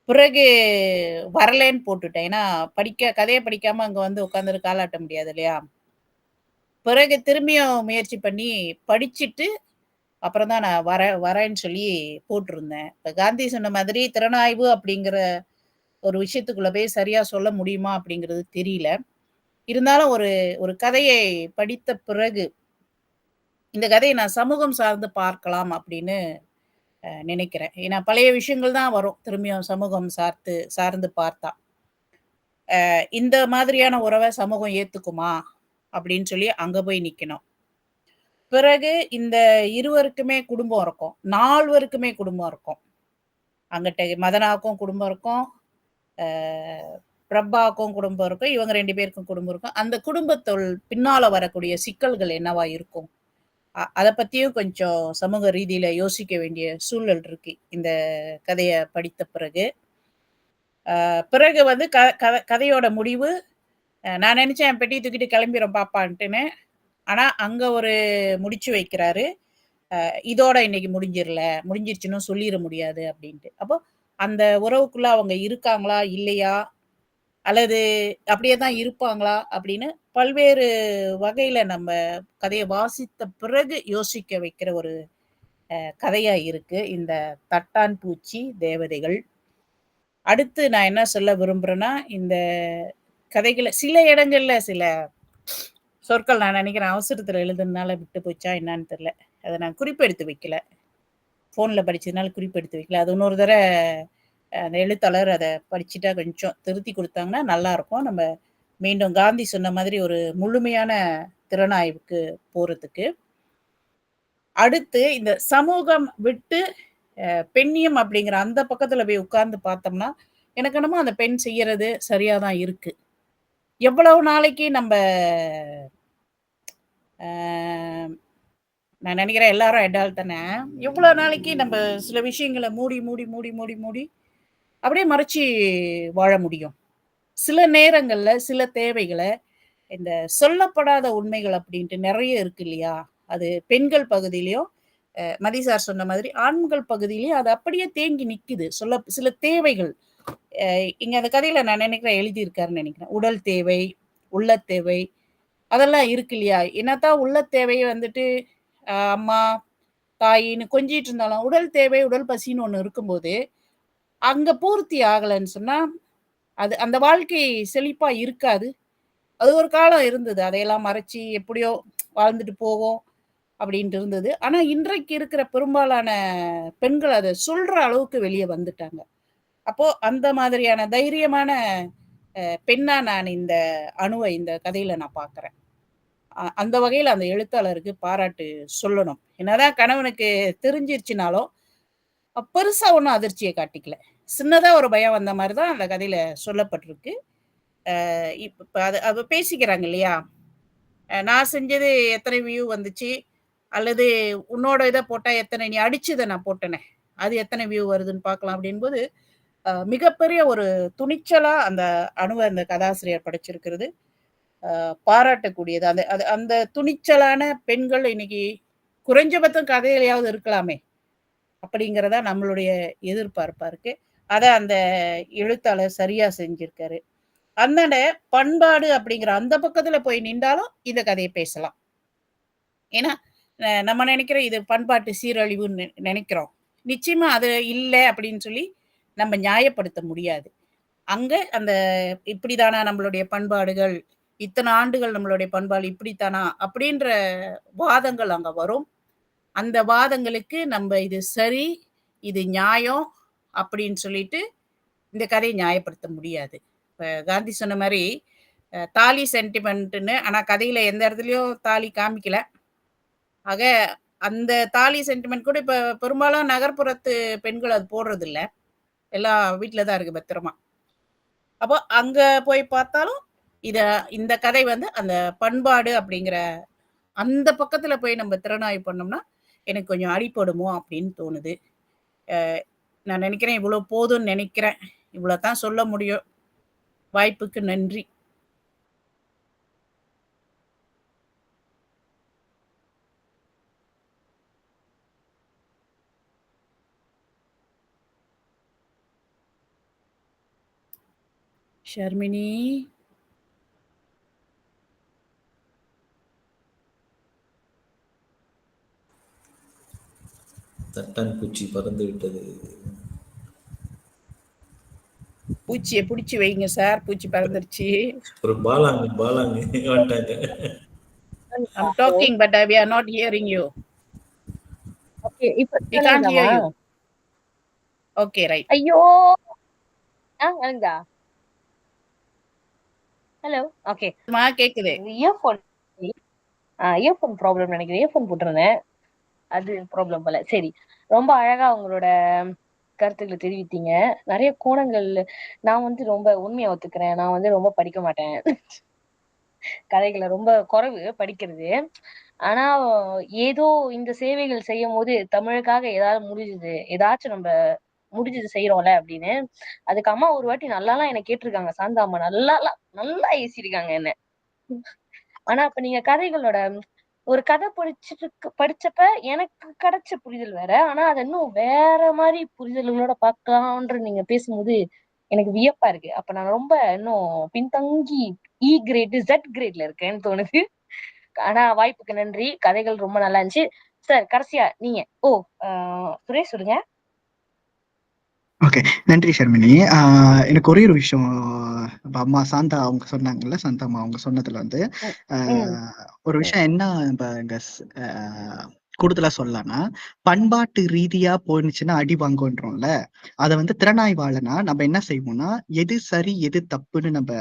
பிறகு வரலேன்னு போட்டுட்டேன். ஏன்னா கதைய படிக்காம அங்க வந்து உட்கார்ந்துட்டு காலாட்ட முடியாது இல்லையா? பிறகு திரும்பியும் முயற்சி பண்ணி படிச்சுட்டு, அப்புறம் தான் நான் வரேன்னு சொல்லி போட்டிருந்தேன். இப்ப காந்தி சொன்ன மாதிரி திறனாய்வு அப்படிங்கிற ஒரு விஷயத்துக்குள்ள போய் சரியா சொல்ல முடியுமா அப்படிங்கிறது தெரியல. இருந்தாலும் ஒரு ஒரு கதையை படித்த பிறகு, இந்த கதையை நான் சமூகம் சார்ந்து பார்க்கலாம் அப்படின்னு நினைக்கிறேன். ஏன்னா பழைய விஷயங்கள் தான் வரும். திரும்பியும் சமூகம் சார்ந்து பார்த்தா. இந்த மாதிரியான உறவை சமூகம் ஏத்துக்குமா? அப்படின்னு சொல்லி அங்க போய் நிக்கணும். பிறகு இந்த இருவருக்குமே குடும்பம் இருக்கும். 4வருக்குமே குடும்பம் இருக்கும். அங்கிட்ட மதனாவுக்கும் குடும்பம் இருக்கும். அ பிரபாவுக்கும் குடும்பம் இருக்கும். இவங்க 2 பேருக்கும் குடும்பம் இருக்கும். அந்த குடும்பத்துள் பின்னால வரக்கூடிய சிக்கல்கள் என்னவா இருக்கும்? அத பத்தியும் கொஞ்சம் சமூக ரீதியில யோசிக்க வேண்டிய சூழல் இருக்கு. இந்த கதைய படித்த பிறகு. பிறகு வந்து கதையோட முடிவு நான் நினைச்சேன் பெட்டிய தூக்கிட்டு கிளம்பிரும் பாப்பான்ட்டுன்னு. ஆனா அங்க ஒரு முடிச்சு வைக்கிறாரு. இதோட இன்னைக்கு முடிஞ்சிருச்சுன்னு சொல்லிற முடியாது அப்படின்ட்டு. அப்போ அந்த உறவுக்குள்ள அவங்க இருக்காங்களா? இல்லையா? அல்லது அப்படியே தான் இருப்பாங்களா? அப்படின்னு பல்வேறு வகையில நம்ம கதைய வாசித்த பிறகு யோசிக்க வைக்கிற ஒரு கதையா இருக்கு. இந்த தட்டான் பூச்சி தேவதைகள். அடுத்து நான் என்ன சொல்ல விரும்புறேன்னா, இந்த சில இடங்கள்ல சில சொற்கள் நான் நினைக்கிறேன் அவசரத்துல எழுதுனதுனால விட்டு போச்சா என்னான்னு தெரியல. அத நான் குறிப்பெடுத்து வைக்கல. ஃபோன்ல படிச்சதுனால குறிப்பெடுத்து வைக்கல. அது இன்னொரு அந்த எழுத்தாளர் அத படிச்சுட்டா கொஞ்சம் திருத்தி குடுத்தாங்கன்னா நல்லாருக்கும். நம்ம மீண்டும் காந்தி சொன்ன மாதிரி ஒரு முழுமையான திறனாய்வுக்கு போறதுக்கு. அடுத்து இந்த சமூகம் விட்டு பெண்ணியம் அப்படிங்கிற அந்த பக்கத்துல போய் உட்கார்ந்து பார்த்தோம்னா, எனக்கு என்னமோ அந்த பெண் செய்யறது சரியா தான் இருக்கு. எவ்வளவு நாளைக்கு நம்ப அ நான் நினைக்கிறேன் எல்லாரும் அடால்ட் தானே. எவ்வளோ நாளைக்கு நம்ம சில விஷயங்கள மூடி, மூடி, மூடி, மூடி, மூடி அப்படியே மறைச்சு வாழ முடியும். சில நேரங்கள்ல சில தேவைகள இந்த சொல்லப்படாத உண்மைகள் அப்படின்ட்டு நெறைய இருக்கு இல்லையா? அது பெண்கள் பகுதியிலயும், மதி சார் சொன்ன மாதிரி ஆண்கள் பகுதியிலயும் அது அப்படியே தேங்கி நிக்குது. சில தேவைகள். அ இங்க அந்த கதையில நான் நினைக்கிறேன் எழுதியிருக்காருன்னு நினைக்கிறேன். உடல் தேவை, உள்ளத் தேவை அதெல்லாம் இருக்கு இல்லையா? என்னத்தான் உள்ளத் தேவைய வந்துட்டு அம்மா, தாயின்னு கொஞ்சிட்டு இருந்தாலும், உடல் தேவை, உடல் பசின்னு ஒண்ணு இருக்கும்போது, அங்க பூர்த்தி ஆகலன்னு சொன்னா, அந்த வாழ்க்கை செழிப்பா இருக்காது. அது ஒரு காலம் இருந்தது. அதையெல்லாம் மறைச்சு எப்படியோ வாழ்ந்துட்டு போவோம் அப்படின்ட்டு இருந்தது. ஆனா, இன்றைக்கு இருக்கிற பெரும்பாலான பெண்கள் அத சொல்ற அளவுக்கு வெளிய வந்துட்டாங்க. அப்போ அந்த மாதிரியான தைரியமான பெண்ணா நான் இந்த அணுவை இந்த கதையில நான் பார்க்குறேன். அந்த வகையில அந்த எழுத்தாளருக்கு பாராட்டு சொல்லணும். என்னதான் கணவனுக்கு தெரிஞ்சிருச்சுனாலும், பெருசா ஒண்ணும் அதிர்ச்சிய காட்டிக்கல. சின்னதா ஒரு பயம் வந்த மாரி தான் அந்த கதையில சொல்லப்பட்டிருக்கு. இப்ப அது பேசிக்கிறாங்க இல்லையா? நான் செஞ்சது எத்தனை வியூ வந்துச்சு? அல்லது உன்னோட இத போட்டா எத்தனை நீ அடிச்சத நான் போட்டனே, அது எத்தனை வியூ வருதுன்னு பார்க்கலாம் அப்படின்போது, மிகப்பெரிய ஒரு துணிச்சலா அந்த அணுவ அந்த கதாசிரியர் படைச்சிருக்கிறது. பாராட்டக்கூடியது. அந்த அது அந்த துணிச்சலான பெண்கள் இன்னைக்கு குறைஞ்சபட்சம் கதையிலயாவது இருக்கலாமே! அப்படிங்கிறதா நம்மளுடைய எதிர்பார்ப்பா இருக்கு. அத அந்த எழுத்தாளர் சரியா செஞ்சிருக்காரு. அந்தாண்ட பண்பாடு அப்படிங்கிற அந்த பக்கத்துல போய் நின்றாலும் இந்த கதைய பேசலாம். ஏன்னா, நம்ம நெனைக்கிறோம் இது பண்பாட்டு சீரழிவுன்னு நெனைக்கிறோம். நிச்சயமா அது இல்ல அப்படின்னு சொல்லி நம்ம நியாயப்படுத்த முடியாது. அங்க அந்த இப்படிதானா நம்மளுடைய பண்பாடுகள், இத்தன ஆண்டுகள் நம்மளுடைய பண்பாடு இப்படித்தானா? அப்படின்ற வாதங்கள் அங்க வரும். அந்த வாதங்களுக்கு நம்ப இது சரி, இது நியாயம் அப்படின்னு சொல்லிட்டு இந்த கதைய நியாயப்படுத்த முடியாது. இப்ப காந்தி சொன்ன மாரி, தாலி சென்டிமென்ட்ன்னு ஆனா கதையில எந்த இடத்துலயும் தாலி காமிக்கல. ஆக அந்த தாலி சென்டிமென்ட் கூட இப்ப பெரும்பாலும் நகர்ப்புறத்து பெண்கள் அது போடுறதில்ல. எல்லாம் வீட்ல தான் இருக்கு பத்திரமா. அப்போ அங்க போய் பார்த்தாலும், இத இந்த கதை வந்து அந்த பண்பாடு அப்படிங்கிற அந்த பக்கத்துல போய் நம்ம திறனாய்வு பண்ணோம்னா, எனக்கு கொஞ்சம் அடிபடுமோ அப்படின்னு தோணுது. அ நான் நெனைக்கிறேன் இவ்வளோ போதும்னு நெனைக்கிறேன். இவ்வளோ தான் சொல்ல முடியும். வாய்ப்புக்கு நன்றி. ஷர்மினி. தட்டான் பூச்சி பறந்து விட்டது. பூச்சிய புடிச்சு வைங்க சார். பூச்சி பறந்துருச்சு. ஒரு பாலாங்க வந்துட்டாங்க. I'm talking but we are not hearing you. Okay. இப்ப We can't hear கேக்குதாமா? you. Okay, right. ஐயோ! கேக்குதா? ஹலோ. ஓகே. கேக்குது. இயர்ஃபோன் இயர்ஃபோன் ப்ராப்ளம் நெனைக்கிறேன். இயர்ஃபோன் போட்டிருந்தேன். அது ப்ராப்ளம் போல. சரி. ரொம்ப அழகா உங்களோட கருத்துக்கள தெரிவித்தீங்க. நெறைய கோணங்கள் நான் வந்து ரொம்ப உண்மைய ஒத்துக்கிறேன். நான் வந்து ரொம்ப படிக்க மாட்டேன். கதைகள ரொம்ப குறைவு படிக்கிறது. ஆனா, ஏதோ இந்த சேவைகள் செய்யும்போது தமிழுக்காக ஏதாவது முடிஞ்சது, ஏதாச்சும் நம்ப முடிஞ்சது செய்றோம்ல அப்படின்னு. அதுக்கு அம்மா ஒரு வாட்டி நல்லாலாம் என்ன கேட்டுருக்காங்க. சாந்தா அம்மா நல்லா ஏசிருக்காங்க என்ன. ஆனா, அப்ப நீங்க கதைகளோட ஒரு கதை படிச்சப்ப எனக்கு கிடைச்ச புரிதல் வேற. ஆனா, அத இன்னும் வேற மாரி புரிதல்களோட பார்க்கலாம்ன்ற நீங்க பேசும்போது, எனக்கு வியப்பா இருக்கு. அப்ப நான் ரொம்ப இன்னும் பின்தங்கி கிரேட், கிரேட்ல இருக்கேன்னு தோணுது. ஆனா வாய்ப்புக்கு நன்றி. கதைகள் ரொம்ப நல்லா இருந்துச்சு. சார் கடைசியா நீங்க. ஓ! அ சுரேஷ் சொல்லுங்க. ஓகே. நன்றி ஷர்மினி. எனக்கு ஒரே ஒரு விஷயம் அம்மா சாந்தா அவங்க சொன்னாங்கல்ல, சாந்தா அம்மா அவங்க சொன்னதுல வந்து ம், அ ம், ஒரு ம். விஷயம் என்ன இப்ப இங்க கூடுதலா சொல்லலாம்னா, பண்பாட்டு ரீதியா போணுச்சுன்னா அடி வாங்குன்றோம்ல. அத வந்து திறனாய்வாளனா நம்ம என்ன செய்வோம்னா, எது சரி, எது தப்புன்னு நம்ப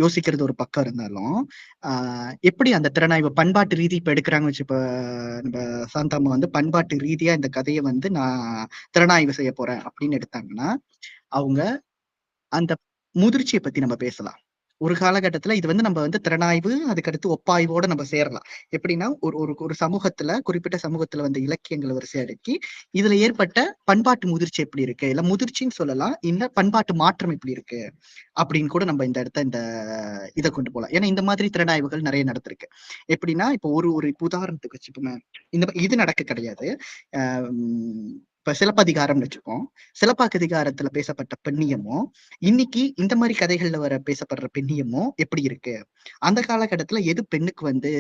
யோசிக்கிறது ஒரு பக்கம் இருந்தாலும், ஆ எப்படி அந்த திறனாய்வு பண்பாட்டு ரீதி இப்ப எடுக்குறாங்கன்னு வச்சு இப்ப நம்ப சாந்தாம்மா வந்து பண்பாட்டு ரீதியா இந்த கதைய வந்து நான் திறனாய்வு செய்ய போறேன் அப்படின்னு எடுத்தாங்கன்னா, அவங்க அந்த முதிர்ச்சிய பத்தி நம்ம பேசலாம். ஒரு காலகட்டத்துல இது வந்து நம்ம வந்து திறனாய்வு, அதுக்கடுத்து ஒப்பாய்வோட நம்ம சேரலாம். எப்படின்னா, ஒரு ஒரு ஒரு சமூகத்துல, குறிப்பிட்ட சமூகத்துல வந்த இலக்கியங்கள வரிசை அடுக்கி, இதுல ஏற்பட்ட பண்பாட்டு முதிர்ச்சி எப்படி இருக்கு? இல்ல முதிர்ச்சின்னு சொல்லலாம். இல்ல பண்பாட்டு மாற்றம் எப்படி இருக்கு? அப்படின்னு கூட நம்ம இந்த இத கொண்டு போலாம். ஏன்னா, இந்த மாதிரி திறனாய்வுகள் நெறைய நடந்திருக்கு. எப்படின்னா, இப்போ ஒரு ஒரு உதாரணத்துக்கு வச்சுப்போமே, இது நடக்க கிடையாது. அ இப்ப சிலப்பதிகாரம்னு வச்சுப்போம். சிலப்பதிகாரத்துல பேசப்பட்ட பெண்ணியமும், இன்னைக்கு இந்த மாரி கதைகள்ல பேசப்படுற பெண்ணியமும் எப்படி இருக்கு? அந்த காலகட்டத்துல எது பெண்ணுக்கு வந்து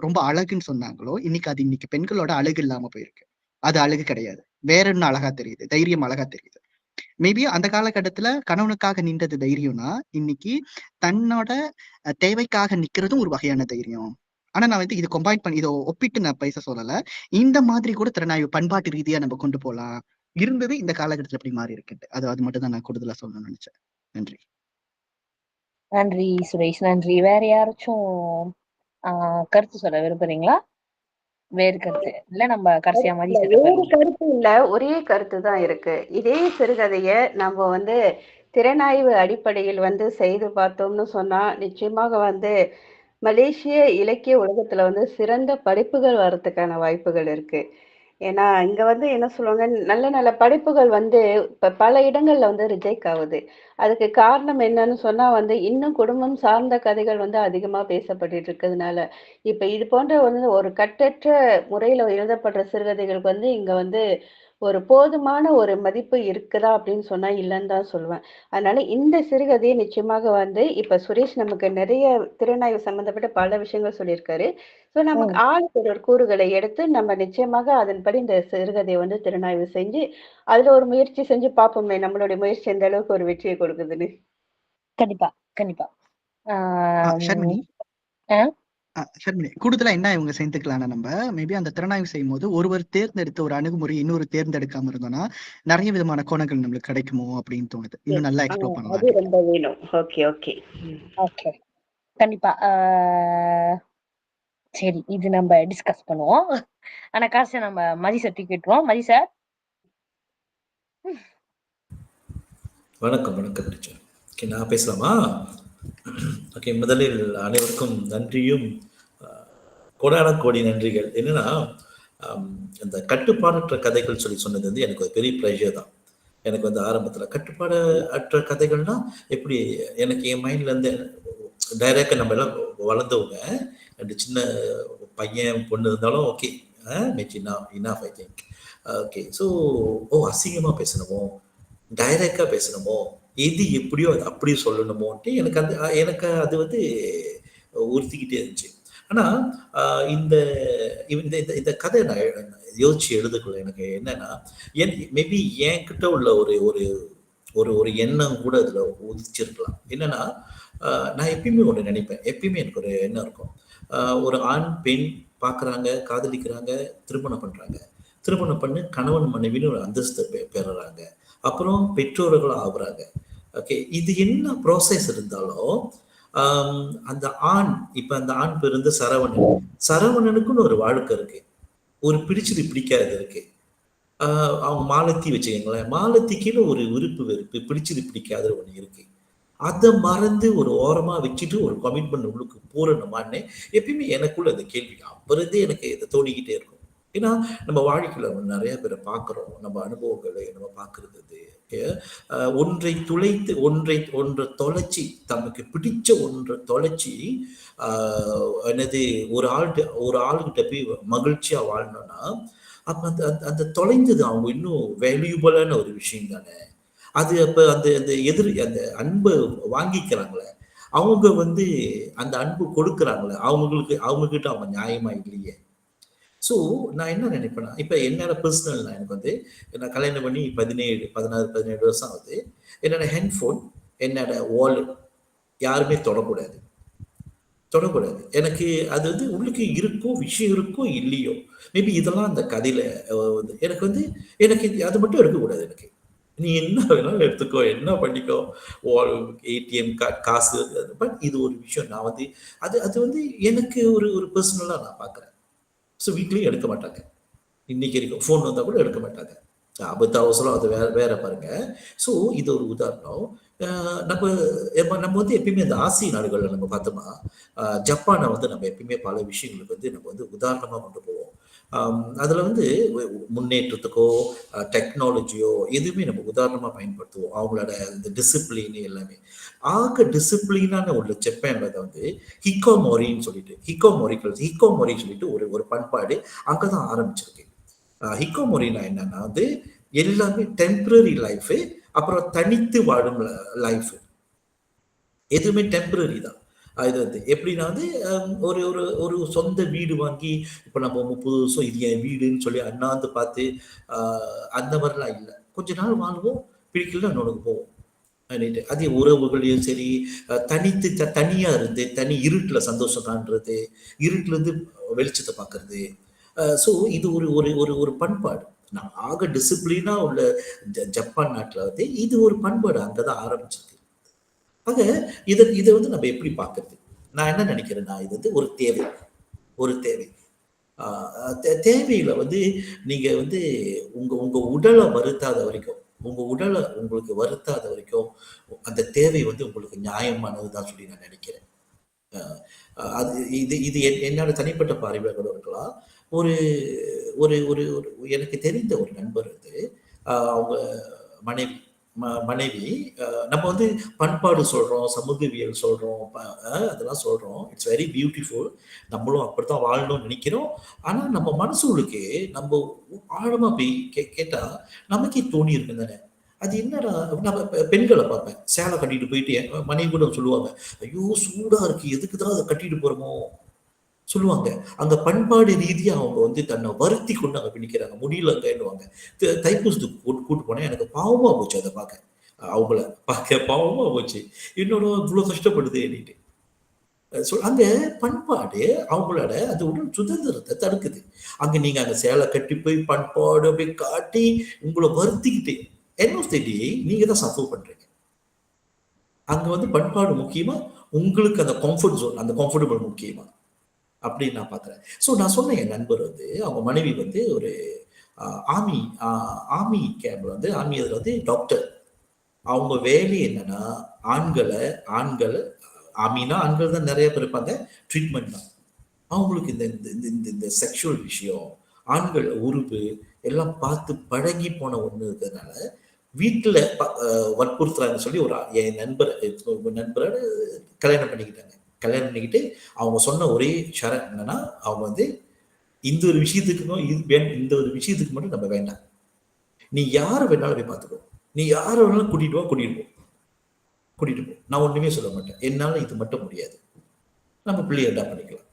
ரொம்ப அழகுன்னு சொன்னாங்களோ, இன்னைக்கு பெண்களோட அழகு இல்லாம போயிருக்கு. அது அழகு கிடையாது. வேற என்ன அழகா தெரியுது? தைரியம் அழகா தெரியுது. மேபி அந்த காலகட்டத்துல கணவனுக்காக நின்றது தைரியம்னா, இன்னைக்கு தன்னோட தேவைக்காக நிக்கிறதும் ஒரு வகையான தைரியம். ஆனா நான் வந்து இது கம்பைன் பண்ணி இத ஒப்பிட்டு நான் பேச சொல்லல. இந்த மாதிரி கூட திறனாய்வு பண்பாட்டு ரீதியா நம்ம கொண்டு போலாம். இருந்தது இந்த காலகட்டத்துல எப்படி மாறி இருக்குன்ட்டு. அது அது மட்டும் தான் நான் கூடுதலா சொல்லணும்னு நெனச்சேன். நன்றி. நன்றி சுரேஷ், நன்றி. வேற யாராச்சும் கருத்து சொல்ல விரும்புறீங்களா? வேறு கருத்து இல்ல, நம்ம கடைசியா இல்ல, மதிசட்ட வேறு போயிடலாம். கருத்து இல்ல. ஒரே கருத்து தான் இருக்கு. இதே சிறுகதைய நம்ம வந்து திறனாய்வு அடிப்படையில் வந்து செய்து பார்த்தோம்னு சொன்னா, நிச்சயமாக வந்து மலேசிய இலக்கிய உலகத்துல வந்து சிறந்த படைப்புகள் வர்றதுக்கான வாய்ப்புகள் இருக்கு. ஏன்னா, இங்க வந்து என்ன சொல்லுவாங்க, நல்ல நல்ல படைப்புகள் வந்து இப்ப பல இடங்கள்ல வந்து ரிஜெக்ட் ஆவுது. அதுக்கு காரணம் என்னன்னு சொன்னா வந்து, இன்னும் குடும்பம் சார்ந்த கதைகள் வந்து அதிகமா பேசப்பட்டுட்டு இருக்கிறதுனால. இப்ப இது போன்ற வந்து ஒரு கட்டற்ற முறையில எழுதப்படுற சிறுகதைகளுக்கு வந்து இங்க வந்து ஒரு போதுமான ஒரு மதிப்பு இருக்குதா அப்படின்னு சொன்னா இல்லன்னு தான் சொல்லுவேன். அதனால இந்த சிறுகதையை நிச்சயமாக வந்து இப்ப சுரேஷ் நமக்கு நிறைய திறனாய்வு சம்பந்தப்பட்ட பல விஷயங்கள் சொல்லியிருக்காரு. ஸோ நமக்கு ம். ஆளுக்கு ஒரு கூறுகளை எடுத்து நம்ம நிச்சயமாக அதன்படி இந்த சிறுகதையை வந்து திறனாய்வு செஞ்சு அதுல ஒரு முயற்சி செஞ்சு பார்ப்போமே நம்மளுடைய முயற்சி எந்த அளவுக்கு ஒரு வெற்றியை கொடுக்குதுன்னு. கண்டிப்பா, கண்டிப்பா. ஷர்மினி, ஆ ஷர்மினி, கூடுதலா என்ன இவங்க சேர்த்துக்கலாம்னா, நம்ம மேபி அந்த திறனாய்வு செய்யும் போது ஒருவர் தேர்ந்தெடுத்த ஒரு அணுகுமுறை இன்னொரு தேர்ந்தெடுக்காம இருந்தோம்னா நிறைய விதமான கோணங்கள் நம்மளுக்கு கிடைக்குமோ அப்படின்னு தோணுது. இன்னும் நல்லா எக்ஸ்ப்ளோர் அது பண்ணலாம். ரொம்ப வேணும். Okay, okay. ஓகே, கண்டிப்பா. சரி, இது நம்ம டிஸ்கஸ் பண்ணுவோம். ஆனா கடைசியா நம்ம மதி சட்டி கேட்டுருவோம். மதி சார். வணக்கம் வணக்கம் டீச்சர். ஓகே, நான் பேசலாமா? ஓகே, முதலில் அனைவருக்கும் நன்றியும் கோடான கோடி நன்றிகள். என்னன்னா ஆம், இந்த கட்டுப்பாடற்ற கதைகள் சொன்னது வந்து எனக்கு ஒரு பெரிய ப்ளஷர் தான். எனக்கு வந்து ஆரம்பத்துல கட்டுப்பாடு அற்ற கதைகள்னா எப்படி, எனக்கு என் மைண்ட்ல இருந்து டைரக்டா நம்ம எல்லாம் வளர்ந்தவங்க, ரெண்டு சின்ன பையன் பொண்ணு இருந்தாலும் okay, match enough I think. Okay, so அசிங்கமா பேசணுமோ, டைரக்டா பேசணுமோ, எது எப்படியோ அது அப்படியே சொல்லணுமோன்ட்டு எனக்கு அது வந்து உறுத்திக்கிட்டே இருந்துச்சு. ஆனா இந்த இந்த இந்த இந்த கதை நான் யோசிச்சு எழுதக்குள்ள எனக்கு என்னன்னா, மேபி என்கிட்ட உள்ள ஒரு ஒரு ஒரு ஒரு எண்ணம் கூட அதுல உதிச்சிருக்கலாம். என்னன்னா, நான் எப்பயுமே ஒண்ணு நினைப்பேன். எப்பயுமே எனக்கு ஒரு எண்ணம் இருக்கும். ஒரு ஆண், பெண் பார்க்குறாங்க, காதலிக்கிறாங்க, திருமணம் பண்றாங்க. திருமணம் பண்ணி கணவன், மனைவின்னு ஒரு அந்தஸ்து பெறுறாங்க. அப்புறம் பெற்றோர்களும் ஆகுறாங்க. ஓகே. இது என்ன ப்ராசஸ் இருந்தாலும், ஆம், அந்த ஆண் இப்ப அந்த ஆண் பேர் வந்து சரவணன். சரவணனுக்குன்னு ஒரு வாழ்க்கை இருக்கு. ஒரு பிடிச்சது பிடிக்காதது இருக்கு. அவங்க மாலத்தி வச்சுக்கங்களேன். மாலத்திக்குன்னு ஒரு விருப்பு வெறுப்பு, பிடிச்சது பிடிக்காத ஒண்ணு இருக்கு. அத மறந்து ஒரு ஓரமா வச்சுட்டு ஒரு கமிட்மெண்ட் உள்ளுக்கு பூரணமான்னு எப்பயுமே எனக்குள்ள அந்த கேள்வி அப்ப இருந்தே எனக்கு இத தோணிக்கிட்டே இருக்கும். ஏன்னா, நம்ம வாழ்க்கையில நெறைய பேர பார்க்குறோம். நம்ம அனுபவங்களை நம்ம பார்க்கிறது அது. ஒன்றை துளைத்து ஒன்றை தொலைச்சு, தனக்கு பிடிச்ச ஒன்றை தொலைச்சு, ஆ என்னது ஒரு ஆளுகிட்ட போய் மகிழ்ச்சியா வாழணும்னா, அப்ப அந்த அந்த அந்த தொலைந்தது அவங்க இன்னும் வேல்யூபிளான ஒரு விஷயம் தானே! அது அப்ப அந்த அந்த அந்த அன்ப வாங்கிக்கிறாங்கல்ல, அவங்க வந்து அந்த அன்பு கொடுக்குறாங்கல்ல, அவங்க கிட்ட அவங்க நியாயமா இல்லையே! ஸோ நான் என்ன நினைப்பேன்னா, இப்ப என்னோட பெர்சனல் எனக்கு வந்து நான் கல்யாணம் பண்ணி 17, 16, 17 வருஷம் ஆகுது. என்னோட ஹேண்ட்ஃபோன், என்னோட வாலெட் யாருமே தொடக்கூடாது. தொடக்கூடாது. எனக்கு அது வந்து உள்ளுக்கு இருக்கோ, விஷயம் இருக்கோ, இல்லையோ! மேபி இதெல்லாம் அந்த கதையில வந்து எனக்கு வந்து எனக்கு அது மட்டும் இருக்கக்கூடாது எனக்கு. நீ என்ன வேணாலும் எடுத்துக்கோ, என்ன பண்ணிக்கோ. ஓ ஏடிஎம் கார்ட், காசு, பட் இது ஒரு விஷயம். நான் வந்து அது அது வந்து எனக்கு ஒரு ஒரு பெர்சனலா நான் பார்க்குறேன். ஸோ வீட்லயும் எடுக்க மாட்டாங்க. இன்னைக்கு வரைக்கும் ஃபோன் வந்தா கூட எடுக்க மாட்டாங்க. ஆபத்து அவசரம் அது வேற வேற பாருங்க. ஸோ இது ஒரு உதாரணம். அ நம்ம நம்ம வந்து எப்பயுமே இந்த ஆசிய நாடுகள்ல நம்ம பார்த்தோம்னா, ஜப்பான வந்து நம்ம எப்பயுமே பல விஷயங்களுக்கு வந்து நம்ம வந்து உதாரணமா கொண்டு போவோம். அதுல வந்து முன்னேற்றத்துக்கோ, டெக்னாலஜியோ எதுவுமே நம்ம உதாரணமா பயன்படுத்துவோம். அவங்களோட இந்த டிசிப்ளின் எல்லாமே. டிசிப்ளினான உள்ள ஜப்பான்ல வந்து ஹிக்கோமோரி சொல்லிட்டு ஒரு ஒரு பண்பாடு அங்கதான் ஆரம்பிச்சிருக்கு. ஹிக்கோமோரினா என்னன்னா வந்து எல்லாமே டெம்பரரி லைஃப், அப்புறம் தனித்து வாழும் லைஃப். எதுவுமே டெம்பரரி தான். இது வந்து எப்படின்னா வந்து ஒரு ஒரு ஒரு சொந்த வீடு வாங்கி, இப்ப நம்ம 30 வருஷம் இது என் வீடுன்னு சொல்லி அண்ணாந்து பார்த்து அந்த மாதிரிலாம் இல்ல. கொஞ்ச நாள் வாழ்வோம், பிடிக்கலன்னா இன்னொன்னுக்கு போவோம். அதே உறவுகளையும் சரி, தனியா இருந்து, தனி இருட்டுல சந்தோஷம் காண்றது, இருட்டுல இருந்து வெளிச்சத்த பார்க்கறது. ஸோ இது ஒரு ஒரு ஒரு ஒரு பண்பாடு. நான் டிசிப்ளினா உள்ள ஜப்பான் நாட்டுல வந்து இது ஒரு பண்பாடு அங்கதான் ஆரம்பிச்சிருக்கு. ஆக இதை வந்து நம்ம எப்படி பார்க்கறது? நான் என்ன நினைக்கிறேன்னா, இது வந்து ஒரு தேவை. தேவையில வந்து நீங்க வந்து உங்க உங்க உடலை வருத்தாத வரைக்கும், உங்களுக்கு வருத்தாத வரைக்கும் அந்த தேவை வந்து உங்களுக்கு நியாயமானதுதான் சொல்லி நான் நினைக்கிறேன். அது இது இது என்னோட தனிப்பட்ட பார்வையாக கூட இருக்கலாம். ஒரு ஒரு ஒரு எனக்கு தெரிந்த ஒரு நண்பர் வந்து அவங்க மனைவி மனைவி நம்ம வந்து பண்பாடு சொல்றோம், சமூகவியல் சொல்றோம், அதெல்லாம் சொல்றோம். It's very beautiful. நம்மளும் அப்படித்தான் வாழணும்னு நினைக்கிறோம். ஆனா நம்ம மனசுகளுக்கு நம்ம ஆழமா போய் கேட்டா நமக்கே தோணி இருக்கு தானே. அது என்னடா, நம்ம பெண்களை பார்ப்பேன், சேலை கட்டிட்டு போயிட்டு மனைவி கூட சொல்லுவாங்க, ஐயோ சூடா இருக்கு, எதுக்குதான் அதை கட்டிட்டு போறோமோ சொல்லுவாங்க. அங்க பண்பாடு ரீதியா அவங்க வந்து தன்னை வருத்தி கொண்டு அங்க பிடிக்கிறாங்க, முடியலங்கன்னுவாங்க. தைப்பூசத்துக்கு கூட்டு போனேன், எனக்கு பாவமா போச்சு அதை பார்க்க, அவங்கள பார்க்க பாவமா போச்சு. இன்னொரு இவ்வளவு கஷ்டப்படுது அப்படின்ட்டு. அங்க பண்பாடு அவங்களோட அந்த உடல் சுதந்திரத்தை தடுக்குது. அங்க நீங்க அந்த சேலை கட்டி போய் பண்பாடு அப்படி காட்டி உங்களை வருத்திக்கிட்டு எண்ட் ஆஃப் தி டே நீங்க தான் சஃபர் பண்றீங்க. அங்க வந்து பண்பாடு முக்கியமா, உங்களுக்கு அந்த கம்ஃபர்ட் ஜோன், அந்த கம்ஃபர்டபுள் முக்கியமா அப்படின்னு நான் பார்க்குறேன். ஸோ நான் சொன்னேன், என் நண்பர் வந்து அவங்க மனைவி வந்து ஒரு ஆர்மி கேம்ப்ல வந்து ஆர்மியில் வந்து டாக்டர். அவங்க வேலை என்னன்னா ஆண்களை ஆர்மினா ஆண்கள் தான் நிறைய பேர் இருப்பாங்க, ட்ரீட்மெண்ட் தான். அவங்களுக்கு இந்த இந்த இந்த செக்ஷுவல் விஷயம், ஆண்கள் உறுப்பு எல்லாம் பார்த்து பழகி போன ஒன்று இருக்கிறதுனால வீட்டில் வற்புறுத்துறாங்கன்னு சொல்லி என் நண்பரை கல்யாணம் பண்ணிக்கிட்டு அவங்க சொன்ன ஒரே ஷரத் என்னன்னா, அவங்க வந்து இந்த ஒரு விஷயத்துக்கு மட்டும் நம்ம வேண்டாம், நீ யாரை வேணாலும் போய் பார்த்துக்கோ, நீ யாரை வேணாலும் கூட்டிட்டு போ, நான் ஒண்ணுமே சொல்ல மாட்டேன், என்னால இது மட்டும் முடியாது, நம்ம பிள்ளைய அடாப்ட் பண்ணிக்கலாம்,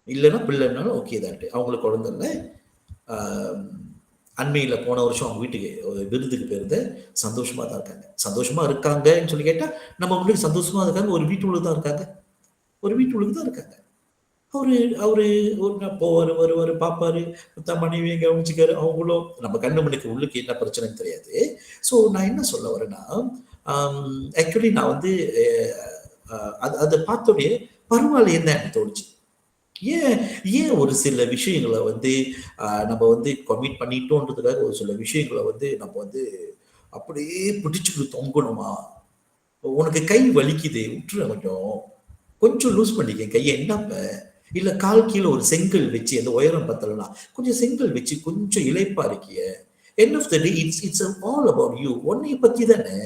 இல்லைன்னா பிள்ளைனாலும் ஓகே தான்ட்டு. அவங்களுக்கு குழந்தை இல்லை. அண்மையில் போன வருஷம் அவங்க வீட்டுக்கு விருதுக்கு போயிருந்த சந்தோஷமா தான் இருக்காங்க. சந்தோஷமா இருக்காங்கன்னு சொல்லி கேட்டா நம்ம உங்களுக்கு சந்தோஷமா இருக்காங்க, ஒரு வீட்டுக்குள்ள தான் இருக்காங்க. அவரு வருவாரு, பாப்பாரு, மனைவியை கவனிச்சுக்காரு. அவங்களும் நம்ம கண்ணு மணிக்கு உள்ளுக்கு என்ன பிரச்சனைன்னு தெரியாது. ஸோ நான் என்ன சொல்ல வரேன்னா, ஆக்சுவலி நான் வந்து அதை பார்த்தோடனே பரவாயில்ல என்ன எனக்கு தோணுச்சு. ஏன் ஒரு சில விஷயங்களை வந்து நம்ம வந்து கமிட் பண்ணிட்டோன்றதுக்காக ஒரு சில விஷயங்களை வந்து நம்ம வந்து அப்படியே பிடிச்சுக்கிட்டு தொங்கணுமா? உனக்கு கை வலிக்குது, விட்டுற, கொஞ்சம் லூஸ் பண்ணிக்க கையை, என்னப்ப இல்ல கால் கீழே ஒரு செங்கல் வச்சு, அந்த உயரம் பத்தலனா கொஞ்சம் செங்கல் வச்சு கொஞ்சம் இளைப்பா இருக்கிய. End of the day it's all about you. உன்னைய பத்தி தானே.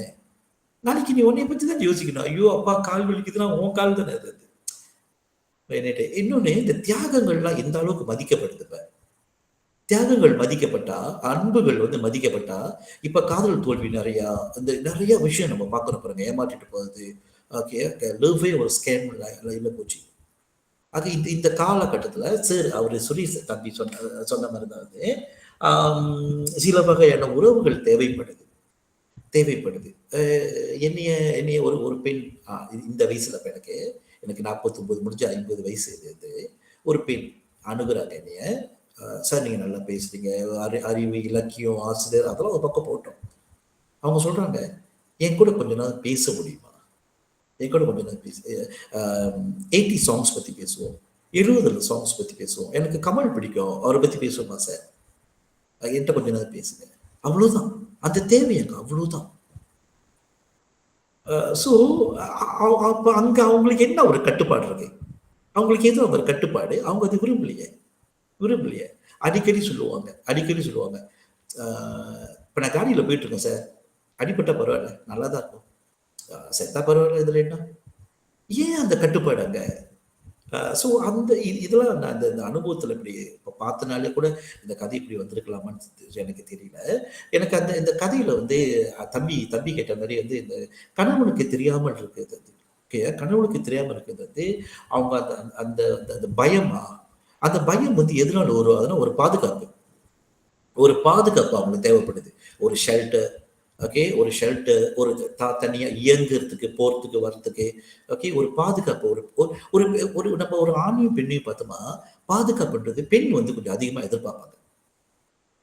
நாளைக்கு நீ உன்னைய பத்தி தான் யோசிக்கணும். ஐயோ அப்பா கால் வலிக்குதுன்னா உன் கால் தானே அது. இன்னொன்னு, இந்த தியாகங்கள்லாம் எந்த அளவுக்கு மதிக்கப்படுது. இப்ப தியாகங்கள் மதிக்கப்பட்டா, அன்புகள் வந்து மதிக்கப்பட்டா, இப்ப காதல் தோல்வி நிறைய விஷயம் நம்ம பார்க்கணும் பாருங்க. ஏமாற்றிட்டு போகுது, ஓகே, லவ்வே ஒரு ஸ்கேம் இல்ல போச்சு. அது இந்த காலகட்டத்துல சார் அவரு சுரேஷ் தம்பி சொன்ன மாதிரி தான் வந்து சில வகையான உறவுகள் தேவைப்படுது. என்னைய ஒரு பெண், இந்த வயசுல எனக்கு 49 முடிஞ்சு 50 வயசு இது, ஒரு பெண் அணுகுறாங்க என்னைய. சார் நீங்க நல்லா பேசுறீங்க, அறிவு, இலக்கியம், ஆசிரியர், அதெல்லாம் ஒரு பக்கம் போட்டோம். அவங்க சொல்றாங்க, என் கூட கொஞ்ச நாள் பேச முடியுமா? என் கூட கொஞ்ச நாள் 80 சாங்ஸ் பத்தி பேசுவோம், 70 சாங்ஸ் பத்தி பேசுவோம், எனக்கு கமல் பிடிக்கும், அவரை பத்தி பேசுவோமா சார், என்கிட்ட கொஞ்ச நாள் பேசுங்க. அவ்வளவுதான், அந்த தேவை எனக்கு அவ்வளவுதான். ஸோ அப்ப அங்க அவங்களுக்கு என்ன ஒரு கட்டுப்பாடு இருக்கு? அவங்களுக்கு ஏதோ ஒரு கட்டுப்பாடு, அவங்க அது விரும்பலையே. அடிக்கடி சொல்லுவாங்க இப்ப நான் காடியில போயிட்டு இருக்கேன் சார், அடிப்பட்டா பரவாயில்ல, நல்லாதான் இருக்கும், செத்தா பரவாயில்ல, இதுல என்ன? ஏன் அந்த கட்டுப்பாடு அங்க? ஸோ இதெல்லாம் நான் இந்த அனுபவத்துல இப்படி இப்போ பார்த்தனாலே கூட இந்த கதை இப்படி வந்திருக்கலாமான்னு எனக்கு தெரியல. எனக்கு இந்த கதையில வந்து தம்பி கேட்ட மாதிரி வந்து இந்த கணவனுக்கு தெரியாமல் இருக்குது, கணவனுக்கு தெரியாமல் இருக்கிறது வந்து அவங்க அந்த அந்த பயமா, அந்த பயம் வந்து எதனால வரும்? அதனால ஒரு பாதுகாப்பு அவங்களுக்கு தேவைப்படுது. ஒரு ஷெல்டர், ஓகே, ஒரு தனியா இயங்குறதுக்கு, போறதுக்கு, வர்றதுக்கு, ஓகே, ஒரு பாதுகாப்பு. ஒரு நம்ம ஒரு ஆணையும் பெண்ணையும் பார்த்தோமா, பாதுகாப்புன்றது பெண் வந்து கொஞ்சம் அதிகமா எதிர்பார்ப்பாங்க.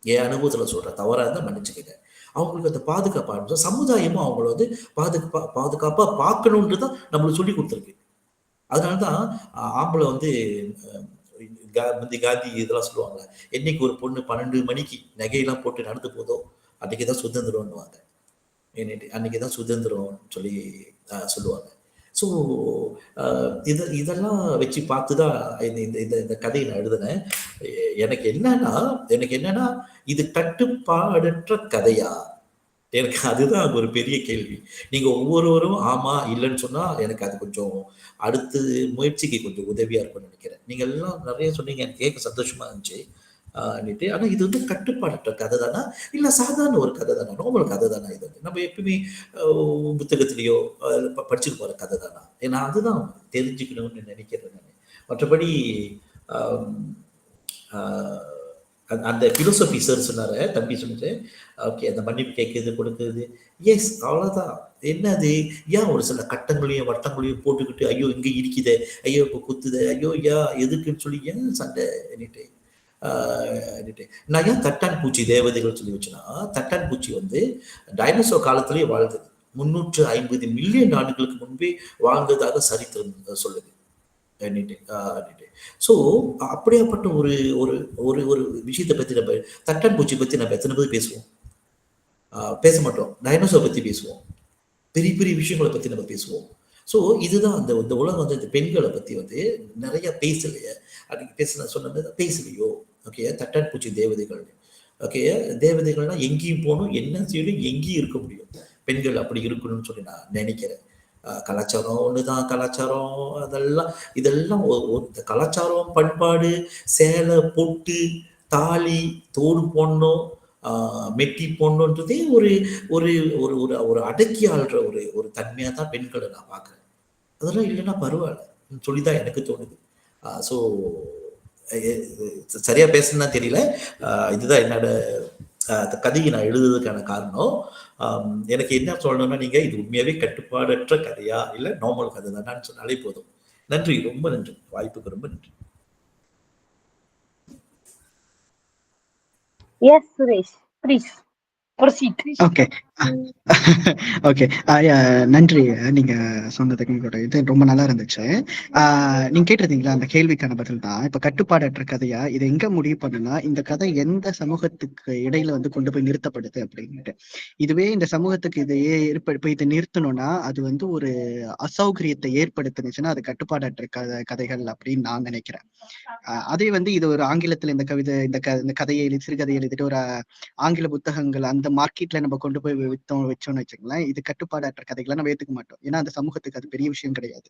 என் அனுபவத்துல சொல்றேன், தவறா இருந்தா மன்னிச்சுக்கங்க. அவங்களுக்கு அந்த பாதுகாப்பாக சமுதாயமும் அவங்கள வந்து பாதுகாப்பா பார்க்கணுன்றது தான் நம்மளுக்கு சொல்லி கொடுத்துருக்கு. அதனாலதான் ஆம்பளை வந்து முந்தி காந்தி இதெல்லாம் சொல்லுவாங்க, என்னைக்கு ஒரு பொண்ணு 12 மணிக்கு நகையெல்லாம் போட்டு நடந்து போதோ அன்னைக்குதான் சுதந்திரம்னுவாங்க. அன்னைக்குதான் சுதந்திரம் சொல்லி சொல்லுவாங்க. ஸோ இதெல்லாம் வச்சு பார்த்துதான் இந்த கதையை நான் எழுதினேன். எனக்கு என்னன்னா இது கட்டுப்பாடற்ற கதையா? எனக்கு அதுதான் ஒரு பெரிய கேள்வி. நீங்க ஒவ்வொருவரும் ஆமா இல்லைன்னு சொன்னா எனக்கு அது கொஞ்சம் அடுத்து முயற்சிக்கு கொஞ்சம் உதவியா இருக்கும்னு நினைக்கிறேன். நீங்க எல்லாம் நிறைய சொன்னீங்க, எனக்கு கேட்க சந்தோஷமா இருந்துச்சு. ஆனா இது வந்து கட்டுப்பாடற்ற கதை தானா, இல்ல சாதாரண ஒரு கதை தானா, நார்மல் கதை தானா? இது வந்து நம்ம எப்பயுமே புத்தகத்திலேயோ படிச்சுட்டு போற கதை தானா? ஏன்னா அதுதான் தெரிஞ்சுக்கணும்னு நினைக்கிறேன் நான். மற்றபடி அந்த பிலோசபி சார் சொன்னாரு, தம்பி சொன்னது, ஓகே அந்த மன்னிப்பு கேட்குறது கொடுக்குறது, எஸ் அவ்வளோதான். என்னது ஏன் ஒரு சில கட்டங்களையும் வட்டங்களையும் போட்டுக்கிட்டு ஐயோ இங்கே இருக்குதே, ஐயோ இப்போ குத்துதே, ஐயோ எதுக்குன்னு சொல்லி ஏன் சண்டை எண்ணிட்டு நான் ஏன் தட்டான் பூச்சி தேவதைகள் சொல்லி வச்சுன்னா, தட்டான் பூச்சி வந்து டைனோசர் காலத்திலேயே வாழ்ந்தது. 350 மில்லியன் ஆண்டுகளுக்கு முன்பே வாழ்ந்ததாக சரித்திரம் சொல்லுது. ஸோ அப்படியாப்பட்ட ஒரு ஒரு ஒரு ஒரு விஷயத்தை பத்தி நம்ம தட்டான் பூச்சி பத்தி நம்ம எத்தனை பேர் பேசுவோம்? பேச மாட்டோம். டைனோசர் பத்தி பேசுவோம், பெரிய பெரிய விஷயங்களை பத்தி நம்ம பேசுவோம். ஸோ இதுதான் இந்த உலகம் வந்து இந்த பெண்களை பத்தி வந்து நிறைய பேசலையே. அன்னைக்கு சொன்ன பேசலையோ? ஓகே, தட்டான் பூச்சி தேவதைகள். ஓகே, தேவதைகள்னா எங்கேயும் போகணும், என்ன செய்யணும், எங்கேயும் இருக்க முடியும். பெண்கள் அப்படி இருக்கணும்னு சொல்லி நான் நினைக்கிறேன். கலாச்சாரம் ஒண்ணுதான், கலாச்சாரம் இதெல்லாம் இந்த கலாச்சாரம், பண்பாடு, சேலை, பொட்டு, தாலி, தோடு போடணும், மெட்டி போடணுன்றதே ஒரு ஒரு ஒரு ஒரு அடக்கி ஆள்ற ஒரு தன்மையா தான் பெண்களை நான் பார்க்குறேன். அதெல்லாம் இல்லைன்னா பரவாயில்ல சொல்லிதான் எனக்கு தோணுது. ஸோ சரியா பேசுனா தெரியல. இதுதான் என்னோட கதையை நான் எழுதுறதுக்கான காரணம். எனக்கு என்ன சொல்லணும்னா, நீங்க இது உண்மையாவே கட்டுப்பாடற்ற கதையா இல்ல நார்மல் கதை தானான்னு சொன்னாலே போதும். நன்றி, ரொம்ப நன்றி, வாய்ப்புக்கு ரொம்ப நன்றி. Yes Suresh, please proceed. Okay okay, நன்றி. நீங்க சொன்னதுக்கு உங்களோட இது ரொம்ப நல்லா இருந்துச்சு. நீங்க கேட்டிருந்தீங்களா, அந்த கேள்விக்கான பதில் தான். இப்ப கட்டுப்பாடற்ற கதையா இது எங்க முடிவு பண்ணுனா, இந்த கதை எந்த சமூகத்துக்கு இடையில வந்து கொண்டு போய் நிறுத்தப்படுது அப்படின்ட்டு. இதுவே இந்த சமூகத்துக்கு இதையே இப்ப இதை நிறுத்தணும்னா அது வந்து ஒரு அசௌகரியத்தை ஏற்படுத்துனுச்சுன்னா அது கட்டுப்பாடற்ற கதைகள் அப்படின்னு நான் நினைக்கிறேன். அதே வந்து இது ஒரு ஆங்கிலத்துல இந்த கவிதை இந்த கதையை சிறுகதையை எழுதிட்டு ஒரு ஆங்கில புத்தகங்கள் அந்த மார்க்கெட்ல நம்ம கொண்டு போய் வச்சோம்னு வச்சுக்கலாம், இது கட்டுப்பாடற்ற கதைகளை நம்ம ஏத்துக்க மாட்டோம். ஏன்னா அந்த சமூகத்துக்கு அது பெரிய விஷயம் கிடையாது.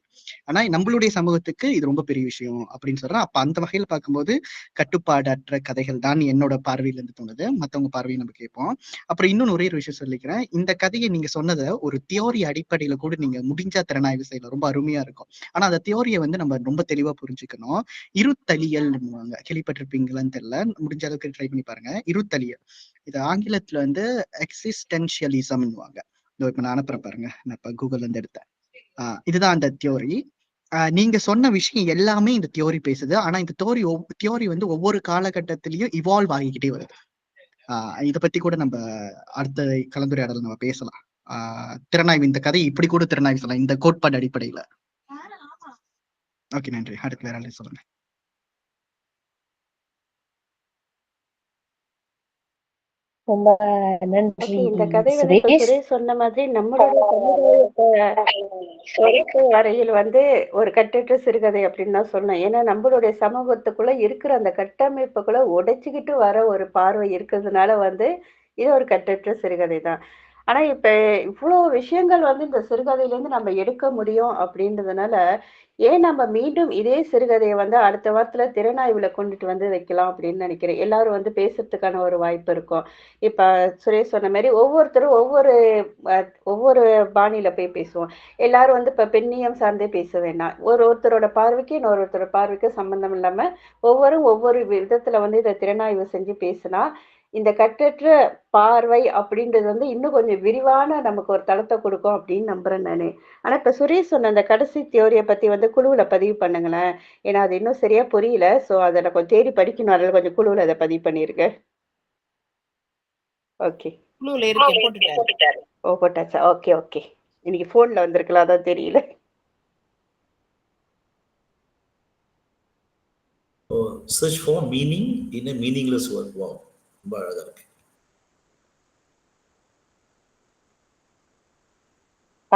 ஆனா நம்மளுடைய சமூகத்துக்கு இது ரொம்ப பெரிய விஷயம் அப்படின்னு சொல்றேன். அப்ப அந்த வகையில் பார்க்கும்போது கட்டுப்பாடற்ற கதைகள் தான் என்னோட பார்வையில இருந்து தோணுது. மத்தவங்க பார்வையை நம்ம கேட்போம். அப்புறம் இன்னொன்னு ஒரே ஒரு விஷயம் சொல்லிக்கிறேன். இந்த கதையை நீங்க சொன்னதை ஒரு தியோரி அடிப்படையில கூட நீங்க முடிஞ்சா திறனாய்வு செய்யலாம், ரொம்ப அருமையா இருக்கும். ஆனா அந்த தியோரியை வந்து நம்ம ரொம்ப தெளிவா புரிஞ்சுக்கணும். இருத்தலியல் கேள்விப்பட்டிருப்பீங்களான்னு தெரியல, முடிஞ்ச அளவுக்கு ட்ரை பண்ணி பாருங்க. இருத்தலியல், இது ஆங்கிலத்துல வந்து எக்ஸிஸ்டென்ஷியலிசம்னுவாங்க. இப்ப நான் அனுப்புறேன் பாருங்க, நான் இப்ப கூகுள்ல இருந்து எடுத்தேன். இதுதான் அந்த தியோரி. நீங்க சொன்ன விஷயம் எல்லாமே இந்த தியோரி பேசுது. ஆனா இந்த தியோரி வந்து ஒவ்வொரு காலகட்டத்திலயும் இவால்வ் ஆகிக்கிட்டே வருது. இதை பத்தி கூட நம்ம அடுத்த கலந்துரையாடல் நம்ம பேசலாம். திறனாய்வு, இந்த கதை இப்படி கூட திறனாய்வு சொல்லலாம் இந்த கோட்பாடு அடிப்படையில. ஓகே, நன்றி. அடுத்து வேற சொல்லுங்க. ரொம்ப நன்றி இந்த கதை வந்து இப்ப சுரேஷ் சொன்ன மாதிரி நம்மளுடைய சமுதாயத்தை வரையில் வந்து ஒரு கட்டற்ற சிறுகதை அப்படின்னு தான் சொன்னேன். ஏன்னா நம்மளுடைய சமூகத்துக்குள்ள இருக்கிற அந்த கட்டமைப்புக்குள்ள உடைச்சுக்கிட்டு வர ஒரு பார்வை இருக்கிறதுனால வந்து இது ஒரு கட்டற்ற சிறுகதை தான். ஆனா இப்ப இவ்வளவு விஷயங்கள் வந்து இந்த சிறுகதையில இருந்து நம்ம எடுக்க முடியும் அப்படின்றதுனால ஏன் நம்ம மீண்டும் இதே சிறுகதையை வந்து அடுத்த வாரத்துல திறனாய்வுல கொண்டுட்டு வந்து வைக்கலாம் அப்படின்னு நினைக்கிறேன். எல்லாரும் வந்து பேசுறதுக்கான ஒரு வாய்ப்பு இருக்கும். இப்ப சுரேஷ் சொன்ன மாதிரி ஒவ்வொருத்தரும் ஒவ்வொரு பாணியில போய் பேசுவோம். எல்லாரும் வந்து இப்ப பெண்ணியம் சார்ந்தே பேச வேண்டாம். ஒருத்தரோட பார்வைக்கு இன்னொருத்தரோட பார்வைக்கு சம்பந்தம் இல்லாம ஒவ்வொரு விதத்துல வந்து இதை திறனாய்வு செஞ்சு பேசினா இந்த கட்டற்ற பார்வை அப்படின்றது வந்து இன்னும் கொஞ்சம் விரிவான நமக்கு ஒரு தளத்தை கொடுக்கும் அப்படின்னு நம்புறேன் நானு. ஆனா இப்ப சுரேஷ் சொன்ன அந்த கடைசி தியோரியை பத்தி வந்து குழுவுல பதிவு பண்ணுங்களேன். ஏன்னா அது இன்னும் சரியா புரியல. சோ அதை நான் கொஞ்சம் தேடி படிக்கணும். அதனால கொஞ்சம் குழுவுல அதை பதிவு பண்ணிருக்கேன். ஓகே. ப்ளூல இருக்கு போட்டுட்டாரு. ஓ போட்டாச்சா? Okay okay. இன்னைக்கு போன்ல வந்திருக்கலாம், அதான் தெரியல. Search for meaning in a meaningless world. Wow, ரொம்ப அழகா இருக்கு.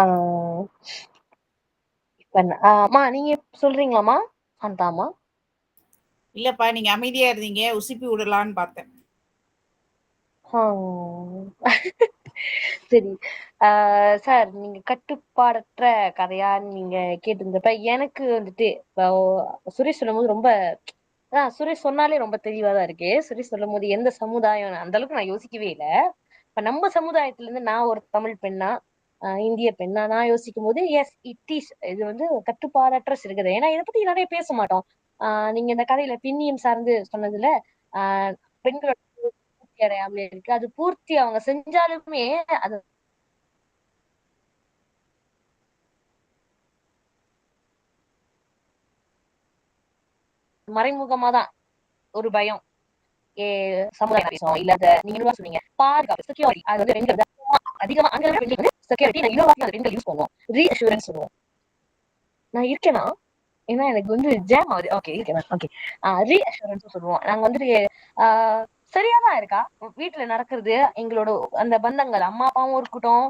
ஆஹ் இப்ப அம்மா நீங்க சொல்றீங்களாம்மா? சாந்தாமா? இல்லப்பா, நீங்க அமைதியா இருந்தீங்க, உசுப்பி விடலான்னு பார்த்தேன். சரி. சார், நீங்க கட்டுப்பாடற்ற கதையான்னு நீங்க கேட்டிருந்தப்ப எனக்கு வந்துட்டு இப்போ சுரேஷ் சொல்லும்போது ரொம்ப சுரேஷ் சொன்னாலே ரொம்ப தெளிவாதான் இருக்கு. சுரேஷ் சொல்லும் போது எந்த சமுதாயம் அந்த அளவுக்கு நான் யோசிக்கவே இல்லை. இப்ப நம்ம சமுதாயத்துல இருந்து நான் ஒரு தமிழ் பெண்ணா, இந்திய பெண்ணா நான் யோசிக்கும் போது எஸ் இட் இஸ் இது வந்து கட்டுப்பாடற்ற சிறுகதை. ஏன்னா இதை பத்தி நிறைய பேச மாட்டோம். நீங்க இந்த கதையில பின்னியம் சார்ந்து சொன்னதுல பெண்களோட பூர்த்தி அடையாமலே இருக்கு. அது பூர்த்தி அவங்க செஞ்சாலுமே அது மறைமுகமா தான் ஒரு பயம். சமுதாயம் பேசுவோம் இல்ல நீங்க சொன்னீங்க பாதுகாப்பு செக்யூரிட்டி. அது வந்து ரெண்டு அதிகமா அங்க செக்யூரிட்டி பெண்கள் யூஸ் பண்ணுவோம். ரீஅஷூரன்ஸ் சொல்லுவோம். நான் இருக்கேனா ஏன்னா எனக்கு வந்து ஜாம் ஆகுது. ஓகே இருக்கேன். ஓகே. ரீஅஷூரன்ஸ் சொல்லுவோம். நாங்க வந்துட்டு சரியாதான் இருக்கா வீட்டுல நடக்கிறது எங்களோட அந்த பந்தங்கள் அம்மா அப்பாவும் இருக்கட்டும்,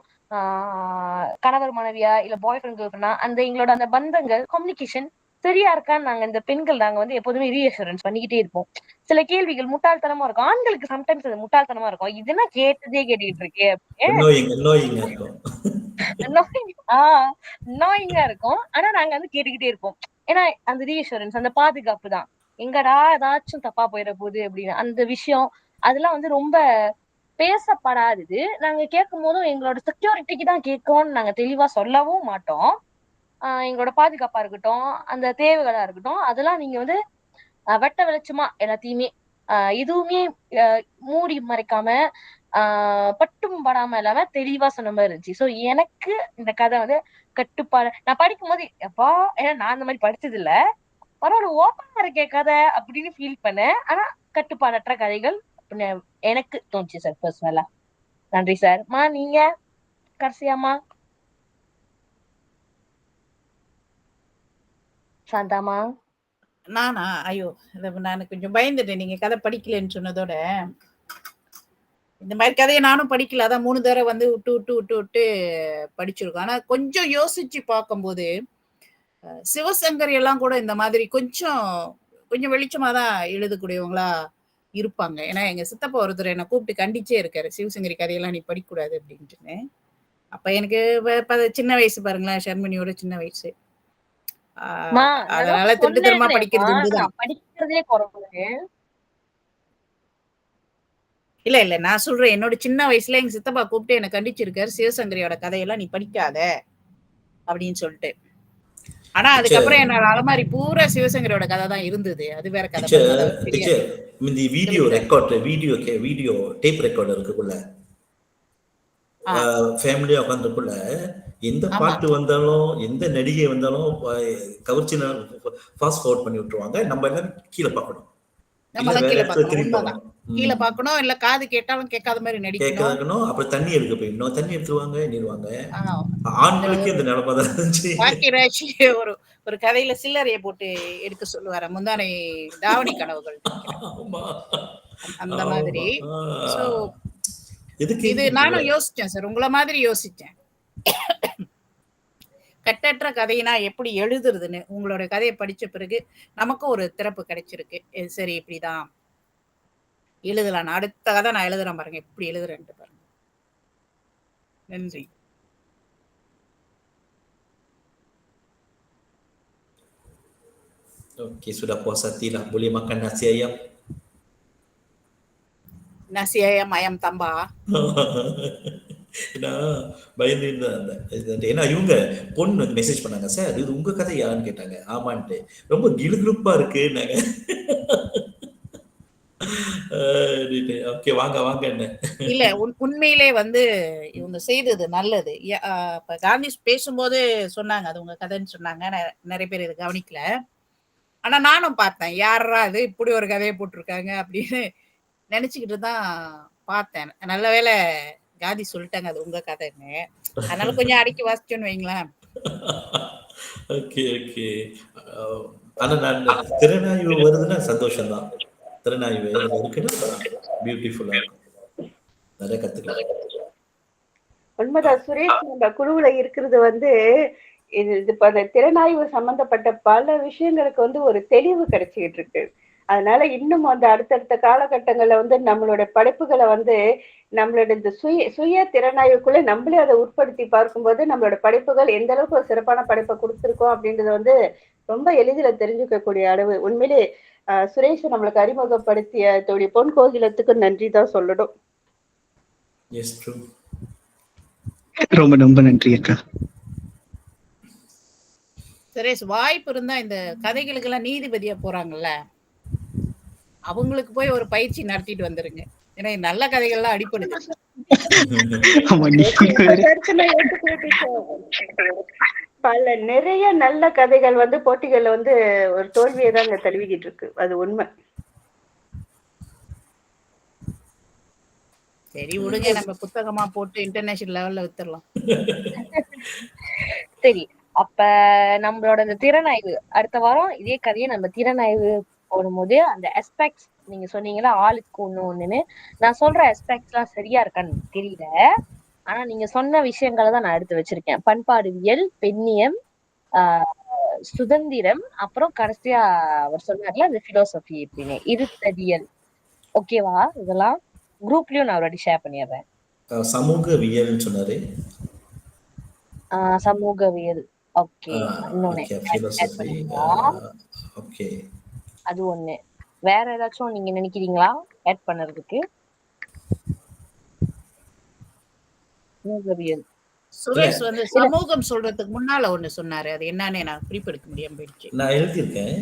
கணவர் மனைவியா இல்ல பாய் ஃப்ரெண்ட் இருக்குன்னா அந்த எங்களோட அந்த பந்தங்கள் கம்யூனிகேஷன் சரியா இருக்கான்னு நாங்க இந்த பெண்கள் நாங்க வந்து எப்போதுமே ரீஅஷூரன்ஸ் பண்ணிக்கிட்டே இருப்போம். சில கேள்விகள் முட்டாள்தனமா இருக்கும். ஆண்களுக்கு சம்டைம்ஸ் அது முட்டாள்தனமா இருக்கும். இதுன்னா கேட்டதே கேட்டுக்கிட்டு இருக்கே annoying இருக்கும். நாயிங்கா இருக்கும். ஆனா நாங்க வந்து கேட்டுக்கிட்டே இருப்போம். ஏன்னா அந்த ரீஅஷூரன்ஸ் அந்த பாதுகாப்பு தான். எங்கடா ஏதாச்சும் தப்பா போயிட போகுது அப்படின்னு அந்த விஷயம் அதெல்லாம் வந்து ரொம்ப பேசப்படாதது. நாங்க கேட்கும் போதும் எங்களோட செக்யூரிட்டிக்கு தான் கேட்கோம்னு நாங்க தெளிவா சொல்லவும் மாட்டோம். எங்களோட பாதுகாப்பா இருக்கட்டும், அந்த தேவைகளா இருக்கட்டும், அதெல்லாம் நீங்க வந்து வெட்ட வெளிச்சமா எல்லாத்தையுமே எதுவுமே மூடி மறைக்காம பட்டும் படாம இல்லாம தெளிவா சொன்ன மாதிரி இருந்துச்சு. சோ எனக்கு இந்த கதை வந்து கட்டுப்பாடு நான் படிக்கும் போது எப்பா ஏன்னா நான் அந்த மாதிரி படிச்சது இல்ல, பரவாயில்ல ஓப்பனா இருக்கே கதை அப்படின்னு ஃபீல் பண்ணேன். ஆனா கட்டுப்பாடற்ற கதைகள் அப்படின்னு எனக்கு தோணுச்சு சார் பர்சனலா. நன்றி சார். நீங்க கடைசியாமா? சாந்தாமா? நானா? ஐயோ, நான் கொஞ்சம் பயந்துட்டேன் நீங்க கதை படிக்கலன்னு சொன்னதோட. இந்த மாதிரி கதையை நானும் படிக்கல, அதான் 3 தடவை வந்து விட்டு விட்டு விட்டு விட்டு படிச்சிருக்கோம். ஆனா கொஞ்சம் யோசிச்சு பார்க்கும்போது சிவசங்கரி எல்லாம் கூட இந்த மாதிரி கொஞ்சம் கொஞ்சம் வெளிச்சமா தான் எழுதக்கூடியவங்களா இருப்பாங்க. ஏன்னா எங்க சித்தப்பா ஒருத்தர் என்னை கூப்பிட்டு கண்டிச்சே இருக்காரு, சிவசங்கரி கதையெல்லாம் நீ படிக்கக்கூடாது அப்படின்ட்டுன்னு. அப்ப எனக்கு சின்ன வயசு பாருங்களேன், ஷர்மினியோட சின்ன வயசு. அதனால திருட்டு திருமா படிக்கிறது உண்டுதான். படிக்கிறதே குறைவு. இல்ல நான் சொல்றேன், என்னோட சின்ன வயசுல எங்க சித்தப்பா கூப்பிட்டு என்ன கண்டிச்சிருக்காரு, சிவசங்கரியோட கதையெல்லாம் நீ படிக்காத அப்படின்னு சொல்லிட்டு. ஆனா அதுக்கப்புறம் என்னோட அலமாரி பூரா சிவசங்கரியோட கதை தான் இருந்தது. அது வேற கதை. இந்த video record video tape recorder இருக்குள்ள ஃபேமிலியா உட்காந்துக்குள்ள எந்த பாட்டு வந்தாலும் எந்த நடிகை வந்தாலும் கவர்ச்சி ஃபாஸ்ட் ஃபார்வர்ட் பண்ணி விட்டுருவாங்க. நம்ம எல்லாரும் கீழே பார்க்கணும், கீழே பார்க்கணும், இல்ல காது கேட்டாலும் கேட்காத மாதிரி நடிக்கணும். அப்புறம் தண்ணி எடுக்க போயிடணும், தண்ணி எடுத்துருவாங்க நீருவாங்க. ஆண்களுக்கு இந்த நிலைமை தான் இருந்துச்சு. பாக்கியராஜ் ஒரு கதையில சில்லறைய போட்டு எடுக்க சொல்லுவாரு, முந்தானை தாவணி கனவுகள் அந்த மாதிரி. சோ இது நானும் யோசிச்சேன் சார், உங்களை மாதிரி யோசிச்சேன். கட்டற்ற கதையினா எப்படி எழுதுறதுன்னு உங்களோட கதையை படிச்ச பிறகு நமக்கும் ஒரு திறப்பு கிடைச்சிருக்கு. சரி இப்படிதான் எழுதலாம், அடுத்த கதை நான் எழுதுறேன் பாருங்க எப்படி எழுதுறேன்ட்டு பாருங்க. நன்றி. Okey, sudah puas hati lah. Boleh makan nasi ayam. Nasi ayam, ayam tambah. நான் பயந்துருந்தேன். ஏன்னா இவங்க பொண்ணு வந்து மெசேஜ் பண்ணாங்க, சார் இது உங்க கதையான்னு கேட்டாங்க. ஆமான்ட்டு. ரொம்ப கிளுகிளுப்பா இருக்கு நாங்க. ஓகே வாங்க வாங்க. என்ன இல்ல உண்மையிலே வந்து இவங்க செய்தது நல்லது. இப்ப காந்தி பேசும்போது சொன்னாங்க அது உங்க கதைன்னு சொன்னாங்க. நிறைய பேர் இதை கவனிக்கல. ஆனா நானும் பார்த்தேன், யாரா அது இப்படி ஒரு கதையை போட்டிருக்காங்க அப்படின்னு நினைச்சுக்கிட்டு தான் பார்த்தேன். நல்ல வேளை காந்தி சொல்லிட்டாங்க அது உங்க கதைன்னு. அதனால கொஞ்சம் அடக்கி வாசிச்சோன்னு வைங்களேன். Okay okay. ஆனா நான் திறனாய்வு வருதுன்னா சந்தோஷம்தான். திறனாய்வு இதுல இருக்குன்னா பியூட்டிஃபுல்லா இருக்கும். நிறைய கத்துக்கலாம். உண்மைதான் சுரேஷ், நம்ம குழுவுல இருக்கிறது வந்து இது இப்ப அந்த திறனாய்வு சம்பந்தப்பட்ட பல விஷயங்களுக்கு வந்து ஒரு தெளிவு கிடைச்சிக்கிட்டு இருக்கு. அதனால இன்னும் வந்து அடுத்தடுத்த காலகட்டங்கள்ல வந்து நம்மளோட படைப்புகளை வந்து நம்மளோட இந்த சுய திறனாய்வுக்குள்ள நம்மளே அதை உட்படுத்தி பார்க்கும்போது நம்மளோட படைப்புகள் எந்த அளவுக்கு ஒரு சிறப்பான படைப்பை கொடுத்துருக்கோம் அப்படின்றது வந்து ரொம்ப எளிதில் தெரிஞ்சுக்கக்கூடிய அளவு. உண்மையிலே சுரேஷ் நம்மளுக்கு அறிமுகப்படுத்திய தோழி பொன் கோகிலத்துக்கு நன்றி தான் சொல்லணும். Yes true. ரொம்ப ரொம்ப நன்றி அக்கா. சுரேஷ், வாய்ப்பு இருந்தா இந்த கதைகளுக்கெல்லாம் நீதிபதியா போறாங்கல்ல, அவங்களுக்கு போய் ஒரு பயிற்சி நடத்திட்டு வந்துருங்க. ஏன்னா நல்ல கதைகள்லாம் அடிப்படுது. பல நிறைய நல்ல கதைகள் வந்து போட்டிகள்ல வந்து ஒரு தோல்வியை தான் இங்க தழுவிக்கிட்டு இருக்கு. அது உண்மை. சரி விடுங்க, நம்ம புத்தகமா போட்டு இன்டர்நேஷனல் லெவல்ல வித்துடலாம். சரி, அப்ப நம்மளோட இந்த திறனாய்வு அடுத்த வாரம் இதே கதையை நம்ம திறனாய்வு போடும்போது அந்த அஸ்பெக்ட்ஸ் நீங்க சொன்னீங்கன்னா ஆளுக்கு ஒண்ணுன்னு, நான் சொல்ற அஸ்பெக்ட்ஸ் எல்லாம் சரியா இருக்கான்னு தெரியல. ஆனா நீங்க சொன்ன விஷயங்களை தான் நான் எடுத்து வச்சிருக்கேன். பண்பாடுவியல், பெண்ணியம், சுதந்திரம், அப்புறம் கடைசியா அவர் சொன்னார்ல அந்த பிலோசபி எப்படின்னு இருத்தடியல். ஓகேவா? இதெல்லாம் குரூப்லயும் நான் ஆல்ரெடி ஷேர் பண்ணிடுறேன். சமூகவியல் சொன்னாரு. சமூகவியல். ஓகே. இன்னொன்னு ஓகே, அது ஒண்ணு. வேற ஏதாச்சும் நீங்க நினைக்கிறீங்களா ஆட் பண்ணறதுக்கு? சமூகவியல். சுரேஷ் வந்து சமூகம் சொல்றதுக்கு முன்னால ஒண்ணு சொன்னாரு, அது என்னன்னு நான் குறிப்பெடுக்க முடியாம போயிடுச்சு. நான் எழுதியிருக்கேன்.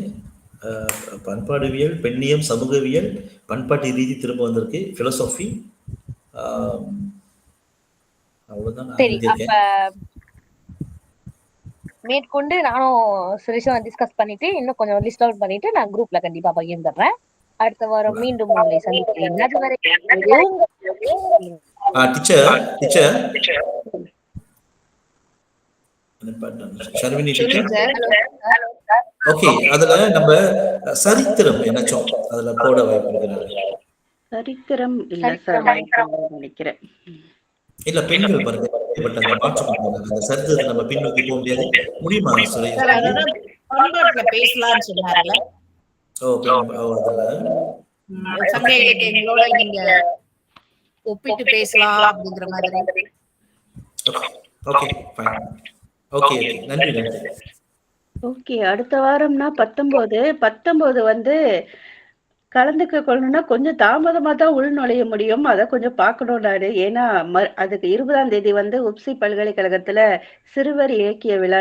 பண்பாடுவியல், பெண்ணியம், சமூகவியல், பண்பாட்டு ரீதி திரும்ப வந்திருக்கு, பிலோசபி, அவ்வளவுதான் நான் எழுதியிருக்கேன். மேற்கொண்டு நானும் சுரேஷும் டிஸ்கஸ் பண்ணிட்டு இன்னும் கொஞ்சம் லிஸ்ட் அவுட் பண்ணிட்டு நான் குரூப்ல கண்டிப்பா பகிர்ந்துடுறேன். அடுத்த வாரம் மீண்டும் உங்களை சந்திக்கிறேன். அதுவரை ஓகே, அதுல நம்ம சரித்திரம் என்னாச்சும் அதுல போட வாய்ப்பு இருக்கு. சரித்திரம் இல்ல சார் நினைக்கிறேன். இல்ல பெண்கள் பாருங்க அந்த சரித்திரத்தை நம்ம பின்னோக்கி போக முடியாது. முடியுமா பண்பாட்டுல பேசலாம்னு சொன்னார்ல. சங்க இலக்கியங்களோட நீங்க ஒப்பிட்டு பேசலாம் அப்படிங்கிற மாதிரி. Okay fine. ஓகே நன்றி நன்றி. ஓகே, அடுத்த வாரம்னா 19 வந்து கலந்துக்க கொள்ளணும்னா கொஞ்சம் தாமதமா தான் உள் நுழைய முடியும். அதை கொஞ்சம் பார்க்கணும் நானு. ஏன்னா அதுக்கு 20ஆம் தேதி வந்து உப்சி பல்கலைக்கழகத்துல சிறுவர் இலக்கிய விழா